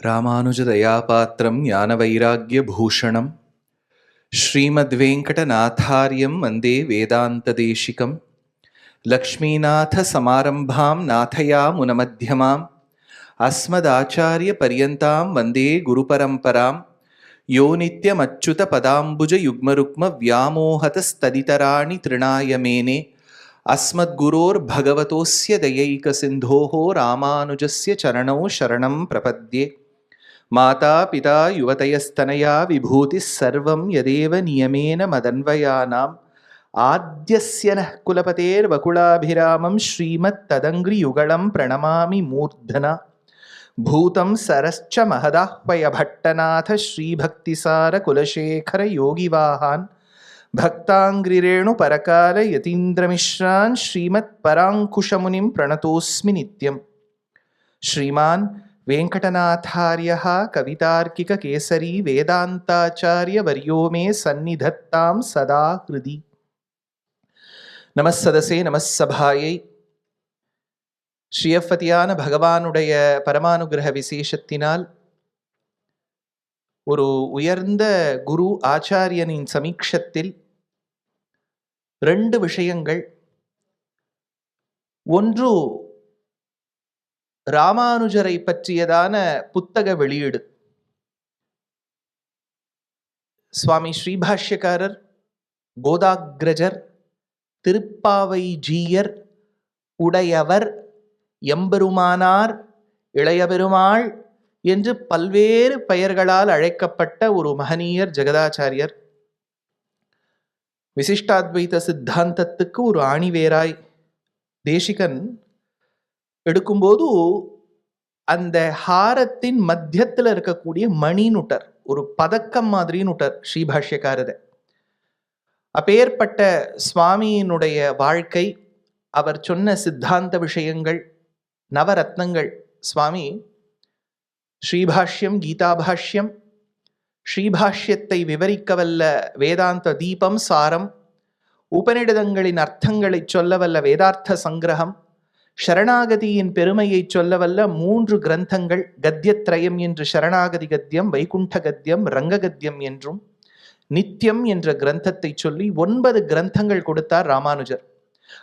ராமானுஜதயாபாத்திரம் ஞானவைராக்யபூஷணம் ஸ்ரீமத்வேங்கடநாதார்யம் வந்தே வேதாந்ததேசிகம் லக்ஷ்மீநாதசமாரம்பாம் நாதயாமுனமத்யமாம் அஸ்மதாச்சாரியபர்யந்தாம் வந்தே குருபரம்பராம் யோ நித்யமச்சுதபதாம்புஜயுக்மருக்ம வியாமோஹதஸ்ததிதராணி த்ரிணாய மேனே अस्मद्गुरोर्भगवतोऽस्य दयैकसिन्धोः रामानुजस्य चरणौ शरणं प्रपद्ये। माता पिता युवतयस्तनया विभूतिः सर्वं यदेव नियमेन मदन्वयानाम् आद्यस्य नः कुलपतेर्वकुलाभिरामं श्रीमत्तदङ्घ्रियुगलं प्रणमामि मूर्धना। भूतं सरश्च महदाह्वयभट्टनाथ श्रीभक्तिसारकुलशेखर योगिवाहान् भक्तांग्रिरेणु परकाल यतीन्द्रमिश्रान् श्रीमत्पराङ्कुशमुनिं प्रणतोऽस्मि नित्यम्। श्रीमान् वेङ्कटनाथार्यः कवितार्किककेसरी वेदान्ताचार्यवर्यो मे सन्निधत्तां सदा हृदि। நமஸ்ஸதசே நமஸ்ஸபாயை. ஸ்ரீயப்பதியான பகவானுடைய பரமானுகிரக விசேஷத்தினால் ஒரு உயர்ந்த குரு ஆச்சாரியனின் சமீட்சத்தில் ரெண்டு விஷயங்கள். ஒன்று ராமானுஜரை பற்றியதான புத்தக வெளியீடு. சுவாமி ஸ்ரீபாஷ்யக்காரர், கோதாக்ரஜர், திருப்பாவை ஜீயர், உடையவர், எம்பெருமானார், இளையபெருமாள் என்று பல்வேறு பெயர்களால் அழைக்கப்பட்ட ஒரு மகனீயர் ஜெகதாச்சாரியர். விசிஷ்டாத்வைத சித்தாந்தத்துக்கு ஒரு ஆணிவேராய் தேசிகன் எடுக்கும்போது அந்த ஹாரத்தின் மத்தியத்தில் இருக்கக்கூடிய மணினுட்டர், ஒரு பதக்கம் மாதிரினுட்டர் ஸ்ரீபாஷ்யக்காரர். அப்பேற்பட்ட சுவாமியினுடைய வாழ்க்கை, அவர் சொன்ன சித்தாந்த விஷயங்கள், நவரத்னங்கள். சுவாமி ஸ்ரீபாஷ்யம், கீதாபாஷ்யம், ஸ்ரீபாஷ்யத்தை விவரிக்கவல்ல வேதாந்த தீபம் சாரம், உபநிடதங்களின் அர்த்தங்களை சொல்லவல்ல வேதார்த்த சங்கிரகம், சரணாகதியின் பெருமையை சொல்லவல்ல 3 கிரந்தங்கள், கத்தியத்ரயம் என்று சரணாகதி கத்தியம், வைகுண்ட கத்தியம், ரங்ககத்தியம் என்றும் நித்தியம் என்ற கிரந்தத்தை சொல்லி 9 கிரந்தங்கள் கொடுத்தார் ராமானுஜர்.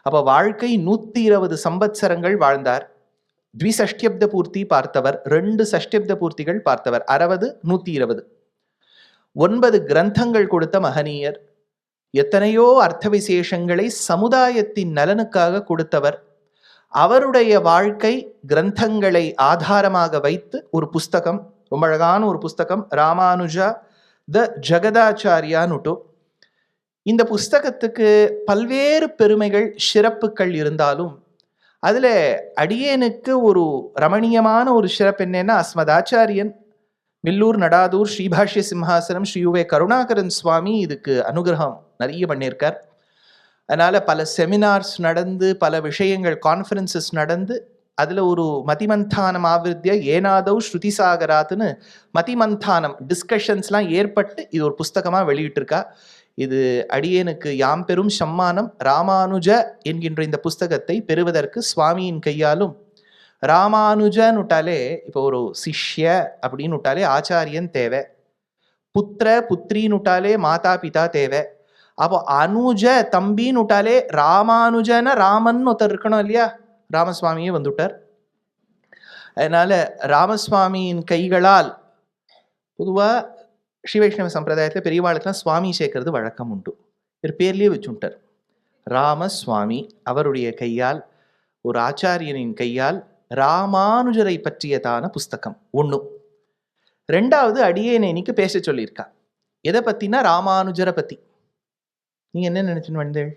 அப்ப வாழ்க்கை 120 சம்பத்சரங்கள் வாழ்ந்தார். த்விசஷ்டியப்த பூர்த்தி பார்த்தவர், 2 சஷ்டியப்த பூர்த்திகள் பார்த்தவர், 60, 120, 9 கிரந்தங்கள் கொடுத்த மகனீயர். எத்தனையோ அர்த்த விசேஷங்களை சமுதாயத்தின் நலனுக்காக கொடுத்தவர். அவருடைய வாழ்க்கை கிரந்தங்களை ஆதாரமாக வைத்து ஒரு புஸ்தகம், ரொம்ப அழகான ஒரு புஸ்தகம், ராமானுஜா த ஜெகதாச்சாரியானுட்டு. இந்த புஸ்தகத்துக்கு பல்வேறு பெருமைகள், சிறப்புகள் இருந்தாலும் அதுல அடியேனுக்கு ஒரு ரமணீயமான ஒரு சிறப்பு என்னன்னா, அஸ்மதாச்சாரியன் மில்லூர் நடாதூர் ஸ்ரீபாஷ்ய சிம்ஹாசனம் ஸ்ரீ கருணாகரன் சுவாமி இதுக்கு அனுகிரகம் நிறைய பண்ணியிருக்கார். அதனால பல செமினார்ஸ் நடந்து, பல விஷயங்கள், கான்ஃபரன்சஸ் நடந்து, அதுல ஒரு மதிமந்தானம் ஆவிருத்திய ஏனாதவ் ஸ்ருதிசாகராத்துன்னு மதிமந்தானம் டிஸ்கஷன்ஸ்லாம் ஏற்பட்டு இது ஒரு புஸ்தகமா வெளியிட்டிருக்கா. இது அடியேனுக்கு யாம் பெரும் சம்மானம். ராமானுஜ என்கின்ற இந்த புஸ்தகத்தை பெறுவதற்கு சுவாமியின் கையாலும், ராமானுஜன்னுட்டாலே இப்போ ஒரு சிஷ்ய அப்படின்னு விட்டாலே ஆச்சாரியன் தேவை, புத்திர புத்திரின்னுட்டாலே மாதா பிதா தேவை. அப்போ அனுஜ தம்பின்னு விட்டாலே ராமானுஜன ராமன் ஒருத்தர் இருக்கணும் இல்லையா? ராமசுவாமியே வந்துட்டார். அதனால ராமசுவாமியின் கைகளால் பொதுவா ஸ்ரீ வைஷ்ணவ சம்பிரதாயத்தில் பெரியவாளுக்கெல்லாம் சுவாமி சேர்க்கறது வழக்கம் உண்டு. இவர் பேர்லேயே வச்சுட்டார் ராமசுவாமி. அவருடைய கையால், ஒரு ஆச்சாரியனின் கையால் ராமானுஜரை பற்றியதான புஸ்தகம் ஒன்று. 2வது அடியேனை இன்னைக்கு பேச சொல்லியிருக்கா. எதை பத்தினா ராமானுஜரை பத்தி. நீங்க என்ன நினைச்சுன்னு வந்தேள்?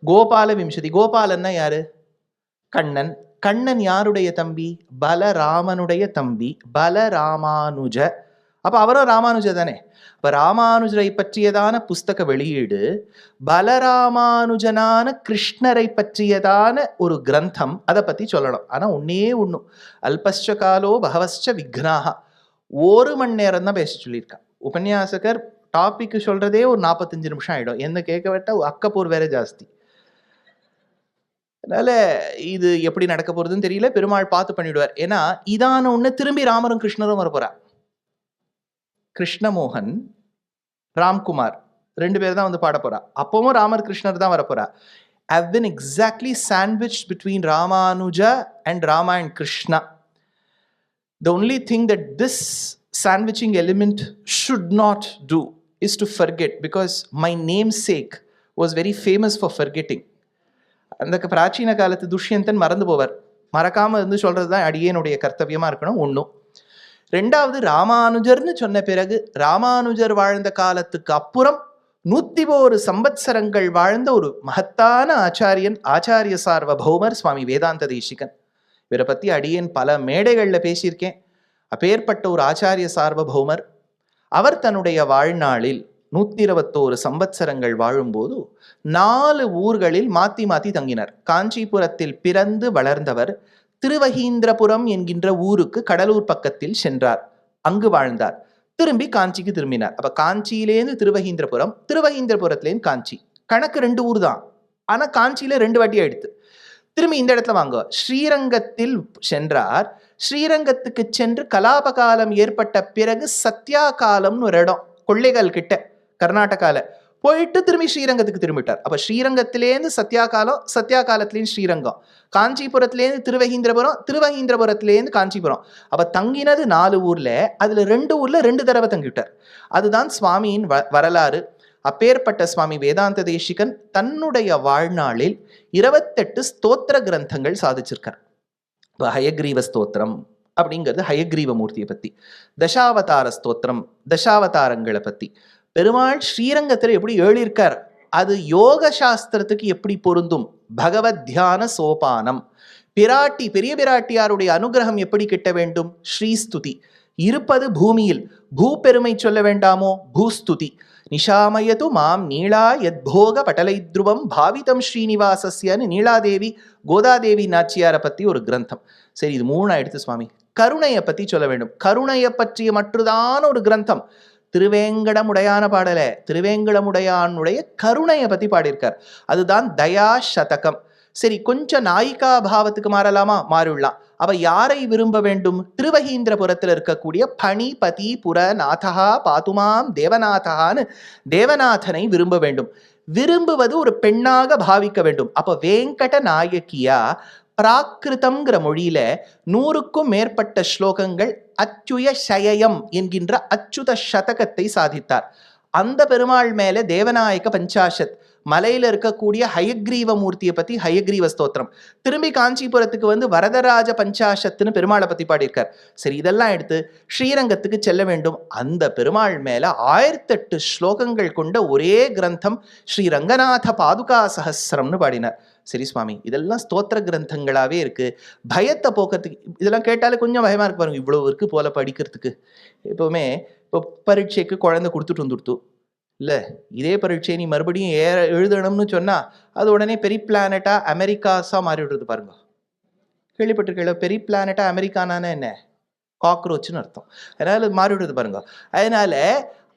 கோபால விம்சதி. கோபாலன்னா யாரு? கண்ணன். கண்ணன் யாருடைய தம்பி? பலராமனுடைய தம்பி, பலராமானுஜ. அப்ப அவரும் ராமானுஜ தானே. அப்ப ராமானுஜரை பற்றியதான புஸ்தக வெளியீடு, பலராமானுஜனான கிருஷ்ணரை பற்றியதான ஒரு கிரந்தம், அதை பத்தி சொல்லணும். ஆனா ஒன்னே ஒண்ணு, அல்பஸ்ச காலோ பகவஸ்ச விக்னாக. 1 மணி நேரம் தான் பேச சொல்லியிருக்கா உபன்யாசகர். டாபிக் சொல்றதே ஒரு 45 நிமிஷம் ஆயிடும். என்ன கேட்க விட்டா அக்கப்பூர் வேற ஜாஸ்தி. அதனால இது எப்படி நடக்க போறதுன்னு தெரியல. பெருமாள் பார்த்து பண்ணிடுவார். ஏன்னா இதான ஒண்ணு திரும்பி ராமரும் கிருஷ்ணரும் வரப்போறா. கிருஷ்ணமோகன், ராம்குமார் 2 பேர் தான் வந்து பாட போறா. அப்பவும் ராமர் கிருஷ்ணர் தான் வரப்போறா. Have been exactly sandwiched between Ramanuja and Rama and Krishna. The only thing that this sandwiching element should not do is to forget, because my namesake was very famous for forgetting. அந்த பிராச்சீன காலத்து துஷ்யந்தன் மறந்து போவார். மறக்காம இருந்து சொல்றது தான் அடியேனுடைய கர்த்தவியமா இருக்கணும். ஒன்றும். ரெண்டாவது, ராமானுஜர்னு சொன்ன பிறகு ராமானுஜர் வாழ்ந்த காலத்துக்கு அப்புறம் 101 சம்பத்சரங்கள் வாழ்ந்த ஒரு மகத்தான ஆச்சாரியன், ஆச்சாரிய சார்வபௌமர் சுவாமி வேதாந்த தேசிகன். இவரை பத்தி அடியேன் பல மேடைகள்ல பேசியிருக்கேன். அப்பேற்பட்ட ஒரு ஆச்சாரிய சார்வபௌமர். அவர் தன்னுடைய வாழ்நாளில் 121 சம்பத்சரங்கள் வாழும்போது 4 ஊர்களில் மாத்தி மாத்தி தங்கினார். காஞ்சிபுரத்தில் பிறந்து வளர்ந்தவர் திருவஹீந்திரபுரம் என்கின்ற ஊருக்கு கடலூர் பக்கத்தில் சென்றார். அங்கு வாழ்ந்தார். திரும்பி காஞ்சிக்கு திரும்பினார். அப்ப காஞ்சியிலேருந்து திருவஹீந்திரபுரம், திருவஹீந்திரபுரத்திலேருந்து காஞ்சி, கணக்கு 2 ஊர் தான். ஆனா காஞ்சியில 2 வாட்டி ஆயிடுத்து. திரும்பி இந்த இடத்துல வாங்க, ஸ்ரீரங்கத்தில் சென்றார். ஸ்ரீரங்கத்துக்கு சென்று கலாபகாலம் ஏற்பட்ட பிறகு சத்யா காலம்னு ஒரு இடம் கொள்ளைகள் கிட்ட கர்நாடகால போயிட்டு திரும்பி ஸ்ரீரங்கத்துக்கு திரும்பிட்டார். அப்ப ஸ்ரீரங்கத்திலேருந்து சத்யா காலம், சத்யா காலத்திலேருந்து ஸ்ரீரங்கம், காஞ்சிபுரத்திலேருந்து திருவஹீந்திரபுரம், திருவஹீந்திரபுரத்திலேருந்து காஞ்சிபுரம். அப்ப தங்கினது 4 ஊர்ல. அதுல 2 ஊர்ல 2 தடவை தங்கிவிட்டார். அதுதான் சுவாமியின் வரலாறு. அப்பேற்பட்ட சுவாமி வேதாந்த தேசிகன் தன்னுடைய வாழ்நாளில் 28 ஸ்தோத்திர கிரந்தங்கள் சாதிச்சிருக்கார். ஹயக்ரீவ ஸ்தோத்திரம் அப்படிங்கிறது ஹயக்ரீவ மூர்த்தியை பத்தி, தசாவதார ஸ்தோத்திரம் தசாவதாரங்களை பத்தி, பெருமாள் ஸ்ரீரங்கத்தில் எப்படி எழுதியிருக்கார், அது யோக சாஸ்திரத்துக்கு எப்படி பொருந்தும், பகவத் தியான சோபானம், பிராட்டி பெரிய பிராட்டியாருடைய அனுகிரகம் எப்படி கிட்ட வேண்டும், ஸ்ரீஸ்துதி, இருப்பது பூமியில் பூபெருமை சொல்ல வேண்டாமோ, பூஸ்துதி, நிஷாமயது மாம் நீளா யத்போக பட்டலைத்ருவம் பாவிதம் ஸ்ரீனிவாசஸ்யன்னு நீலாதேவி கோதாதேவி நாச்சியாரை பத்தி ஒரு கிரந்தம். சரி, இது 3 எடுத்து சுவாமி கருணையை பத்தி சொல்ல வேண்டும். கருணையை பற்றிய மற்றதான ஒரு கிரந்தம் திருவேங்கடமுடையான பாடல, திருவேங்கடமுடையானுடைய கருணையை பத்தி பாடியிருக்கார். அதுதான் தயா சதகம். சரி, கொஞ்சம் நாயிகா பாவத்துக்கு மாறலாமா, மாறிவிடலாம். அவ யாரை விரும்ப வேண்டும், திருவஹீந்திரபுரத்தில் இருக்கக்கூடிய பணிபதி புரநாதா பாத்துமாம் தேவநாதான்னு தேவநாதனை விரும்ப வேண்டும். விரும்புவது ஒரு பெண்ணாக பாவிக்க வேண்டும். அப்ப வேங்கட நாயகியா பிராகிருதம்ங்கிற மொழியில 100க்கும் மேற்பட்ட ஸ்லோகங்கள் அச்சுய சயம் என்கின்ற அச்சுத சதகத்தை சாதித்தார். அந்த பெருமாள் மேல தேவநாயக பஞ்சாஷத், மலையில இருக்கக்கூடிய ஹயக்ரீவ மூர்த்தியை பத்தி ஹயக்ரீவ ஸ்தோத்திரம், திரும்பி காஞ்சிபுரத்துக்கு வந்து வரதராஜ பஞ்சாஷத்துன்னு பெருமாளை பத்தி பாடியிருக்கார். சரி, இதெல்லாம் எடுத்து ஸ்ரீரங்கத்துக்கு செல்ல வேண்டும். அந்த பெருமாள் மேல 1008 ஸ்லோகங்கள் கொண்ட ஒரே கிரந்தம் ஸ்ரீ ரங்கநாத பாதுகா சஹஸ்ரம்னு பாடினார். சரி சுவாமி, இதெல்லாம் ஸ்தோத்திர கிரந்தங்களாவே இருக்கு, பயத்தை போக்கிறதுக்கு இதெல்லாம் கேட்டாலே கொஞ்சம் பயமா இருக்கு பாருங்க, இவ்வளவு இருக்கு போல படிக்கிறதுக்கு. எப்பவுமே இப்போ பரீட்சைக்கு குழந்தை கொடுத்துட்டு வந்துடுத்து இல்லை, இதே பரீட்சை நீ மறுபடியும் எழுதணும்னு சொன்னா அது உடனே பெரிய பிளானட்டா அமெரிக்காஸா மாறி விடுறது பாருங்க. கேள்விப்பட்டிருக்கீங்களா? பெரிய பிளானட்டா அமெரிக்கானான என்ன, காக்ரோச்னு அர்த்தம். அதனால மாறி விடுறது பாருங்க. அதனால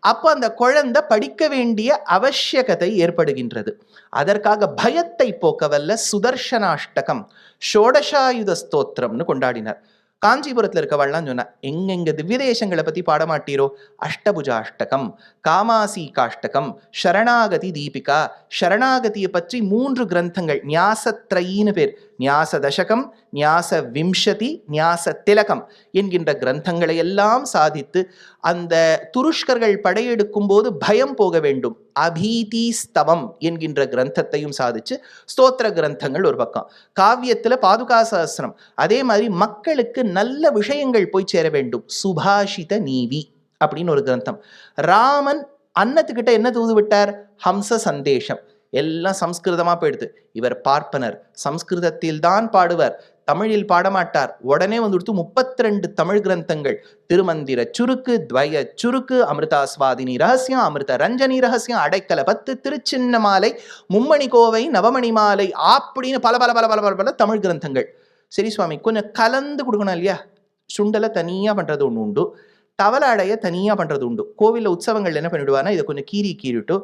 அப்ப அந்த குழந்தை படிக்க வேண்டிய அவசியகத்தை ஏற்படுகின்றது. அதற்காக பயத்தை போக்கவல்ல சுதர்சனாஷ்டகம் ஷோடசாயுத ஸ்தோத்திரம்னு கொண்டாடினார். காஞ்சிபுரத்தில் இருக்கவள்லாம் சொன்னா, எங்கெங்க திவ்ய தேசங்களை பத்தி பாடமாட்டீரோ, அஷ்டபுஜாஷ்டகம், காமாசி காஷ்டகம், சரணாகதி தீபிகா, சரணாகதியை பற்றி 3 கிரந்தங்கள், ஞாசத்ரயின்னு பேர், ஞாச தசகம், ஞாச விம்சதி, ஞாச திலகம் என்கின்ற கிரந்தங்களை எல்லாம் சாதித்து அந்த துருஷ்கர்கள் படையெடுக்கும் போது பயம் போக வேண்டும், அபீதி ஸ்தவம் என்கின்ற கிரந்தத்தையும் சாதிச்சு ஸ்தோத்திர கிரந்தங்கள் ஒரு பக்கம், காவியத்துல பாதுகா சஹஸ்ரம், அதே மாதிரி மக்களுக்கு நல்ல விஷயங்கள் போய் சேர வேண்டும், சுபாஷித நீவி அப்படின்னு ஒரு கிரந்தம். ராமன் அன்னத்துக்கிட்ட என்ன தூது விட்டார், ஹம்ச சந்தேஷம், எல்லாம் சம்ஸ்கிருதமா போயிடுது. இவர் பார்ப்பனர், சம்ஸ்கிருதத்தில் தான் பாடுவர், தமிழில் பாடமாட்டார். உடனே வந்துடுத்து 32 தமிழ் கிரந்தங்கள், திருமந்திர சுருக்கு, துவய சுருக்கு, அமிர்தாஸ்வாதினி ரகசியம், அமிர்த ரஞ்சனி ரகசியம், அடைக்கல 10, திருச்சின்ன மாலை, மும்மணி கோவை, நவமணி மாலை அப்படின்னு பல பல பல பல பல பல தமிழ் கிரந்தங்கள். சரி சுவாமி, கொஞ்சம் கலந்து கொடுக்கணும் இல்லையா? சுண்டலை தனியா பண்றது ஒன்று உண்டு, தவளை அடைய தனியா பண்றது உண்டு. கோவில்ல உற்சவங்கள் என்ன பண்ணிவிடுவானா, இதை கொஞ்சம் கீறிட்டு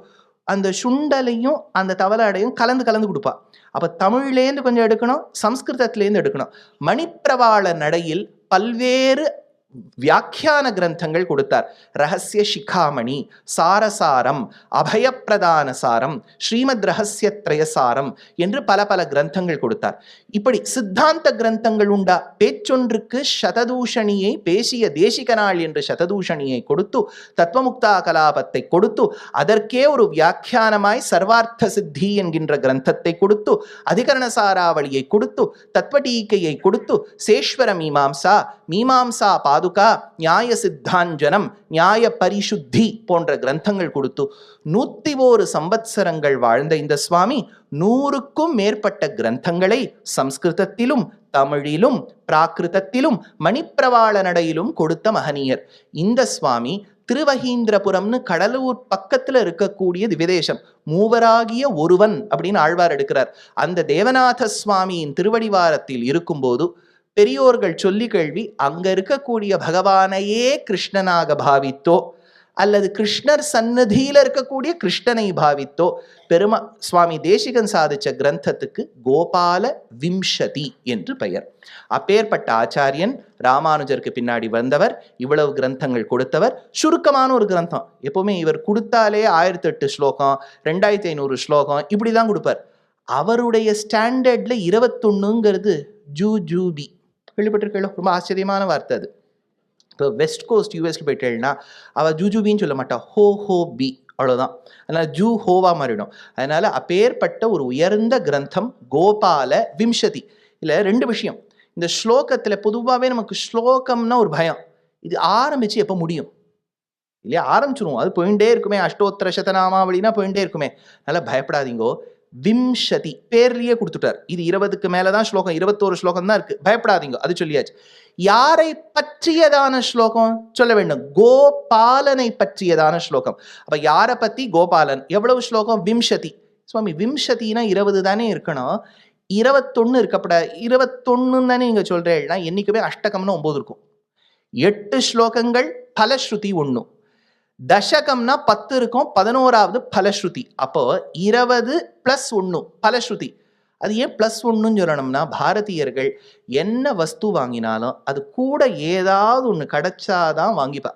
அந்த சுண்டலையும் அந்த தவளாடையும் கலந்து கலந்து கொடுப்பா. அப்ப தமிழ்லேருந்து கொஞ்சம் எடுக்கணும், சம்ஸ்கிருதத்திலேருந்து எடுக்கணும். மணிப்பிரவாள நடையில் பல்வேறு வியாக்கியான கிரந்தங்கள் கொடுத்தார். ரகசிய சிகாமணி, சாரசாரம், அபயப்பிரதான சாரம், ஸ்ரீமத் ரகசிய திரயசாரம் என்று பல பல கிரந்தங்கள் கொடுத்தார். இப்படி சித்தாந்த கிரந்தங்கள் உண்டா. பேச்சொன்றுக்கு சததூஷணியை பேசிய தேசிகனாள் என்று சததூஷணியை கொடுத்து, தத்துவமுக்தா கலாபத்தை கொடுத்து, அதற்கே ஒரு வியாக்கியானமாய் சர்வார்த்த சித்தி என்கின்ற கிரந்தத்தை கொடுத்து, அதிகரண சாராவளியை கொடுத்து, தத்வடீக்கையை கொடுத்து, சேஸ்வர மீமாம்சா, மீமாம்சா பாதுகா, நியாய சித்தாஞ்சனம், நியாய பரிசுத்தி போன்ற கிரந்தங்கள் கொடுத்து 101 சம்பத்சரங்கள் வாழ்ந்த இந்த சுவாமி 100க்கும் மேற்பட்ட கிரந்தங்களை சம்ஸ்கிருதத்திலும் தமிழிலும் பிராகிருதத்திலும் மணிப்பிரவாள நடையிலும் கொடுத்த மகனீயர். இந்த சுவாமி திருவகீந்திரபுரம்னு கடலூர் பக்கத்துல இருக்கக்கூடிய திவ்யதேசம், மூவராகிய ஒருவன் அப்படின்னு ஆழ்வார் எடுக்கிறார். அந்த தேவநாத சுவாமியின் திருவடிவாரத்தில் இருக்கும்போது பெரியோர்கள் சொல்லி கேள்வி, அங்க இருக்கக்கூடிய பகவானையே கிருஷ்ணனாக பாவித்தோ அல்லது கிருஷ்ணர் சன்னதியில இருக்கக்கூடிய கிருஷ்ணனை பாவித்தோ சுவாமி தேசிகன் சாதிச்ச கிரந்தத்துக்கு கோபால விம்சதி என்று பெயர். அப்பேற்பட்ட ஆச்சாரியன் ராமானுஜருக்கு பின்னாடி வந்தவர், இவ்வளவு கிரந்தங்கள் கொடுத்தவர். சுருக்கமான ஒரு கிரந்தம், எப்பவுமே இவர் கொடுத்தாலே 1008 ஸ்லோகம் 2500 ஸ்லோகம் இப்படிதான் கொடுப்பார். அவருடைய ஸ்டாண்டர்ட்ல 21ங்கிறது ஜூஜூபி. கேள்விப்பட்டிருக்கீங்களோ? ரொம்ப ஆச்சரியமான வார்த்தை அது. இப்போ வெஸ்ட் கோஸ்ட் யூஎஸ்ல போயிட்டேன்னா அவள் ஜூஜூபின்னு சொல்ல மாட்டா, ஹோ ஹோ பி, அவ்வளோதான். அதனால ஜூ ஹோவா மாறிடும். அதனால அப்பேற்பட்ட ஒரு உயர்ந்த கிரந்தம் கோபால விம்சதி. இல்லை 2 விஷயம். இந்த ஸ்லோகத்துல பொதுவாகவே நமக்கு ஸ்லோகம்னா ஒரு பயம், இது ஆரம்பிச்சு எப்போ முடியும் இல்லையா? ஆரம்பிச்சிருவோம், அது போயிட்டே இருக்குமே, அஷ்டோத்தர சதநாமாவளினா போயிட்டே இருக்குமே. அதனால பயப்படாதீங்கோ. விம்சதி பேர்லயே கொடுத்துட்டார். இது 20க்கு மேலதான் ஸ்லோகம், 21 ஸ்லோகம் தான் இருக்கு. பயப்படாதீங்க, அது சொல்லியாச்சு. யாரை பற்றியதான ஸ்லோகம் சொல்ல வேண்டும்? கோபாலனை பற்றியதான ஸ்லோகம். அப்ப யாரை பத்தி? கோபாலன். எவ்வளவு ஸ்லோகம்? விம்சதி. சுவாமி விம்சதினா 20 தானே இருக்கணும், 21 இருக்கப்படாது. 21 தானே நீங்க சொல்றேன்னா, என்னைக்குமே அஷ்டகம்னு 9 இருக்கும். 8 ஸ்லோகங்கள் பலஸ்ருதி 1, தசகம்னா 10 இருக்கும், 11வது பலஸ்ருதி. அப்போ 20 + 1 பலஸ்ருதி. அது ஏன் +1 சொல்லணும்னா, பாரதியர்கள் என்ன வஸ்து வாங்கினாலும் அது கூட ஏதாவது ஒன்று கிடைச்சாதான் வாங்கிப்பா.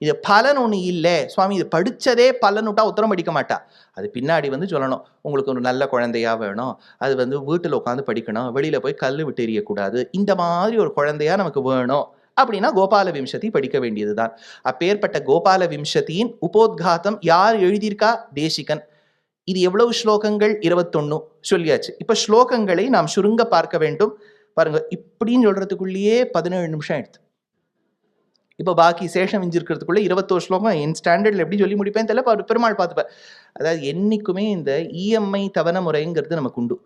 இது பலன் ஒன்று இல்லை சுவாமி, இது படித்ததே பலன் விட்டா உத்தரம் படிக்க மாட்டா. அது பின்னாடி சொல்லணும், உங்களுக்கு ஒரு நல்ல குழந்தையா வேணும், அது வீட்டில் உட்காந்து படிக்கணும், வெளியில் போய் கல் விட்டு எறியக்கூடாது, இந்த மாதிரி ஒரு குழந்தையா நமக்கு வேணும் அப்படின்னா கோபால விம்சதி படிக்க வேண்டியதுதான். அப்பேற்பட்ட கோபால விம்சதியின் உபோத்காதம் யார் எழுதியிருக்கா? தேசிகன். இது எவ்வளவு ஸ்லோகங்கள்? 21 சொல்லியாச்சு. இப்ப ஸ்லோகங்களை நாம் சுருங்க பார்க்க வேண்டும். பாருங்க, இப்படின்னு சொல்றதுக்குள்ளேயே 17 நிமிஷம் எடுத்து, இப்ப பாக்கி சேஷம் விஞ்சிருக்கிறதுக்குள்ள 21 ஸ்லோகம் என் ஸ்டாண்டர்ட்ல எப்படி சொல்லி முடிப்பேன் தெரியல. பெருமாள் பார்த்துப்பார். அதாவது என்னைக்குமே இந்த இஎம்ஐ தவணை முறைங்கிறது நமக்கு உண்டு.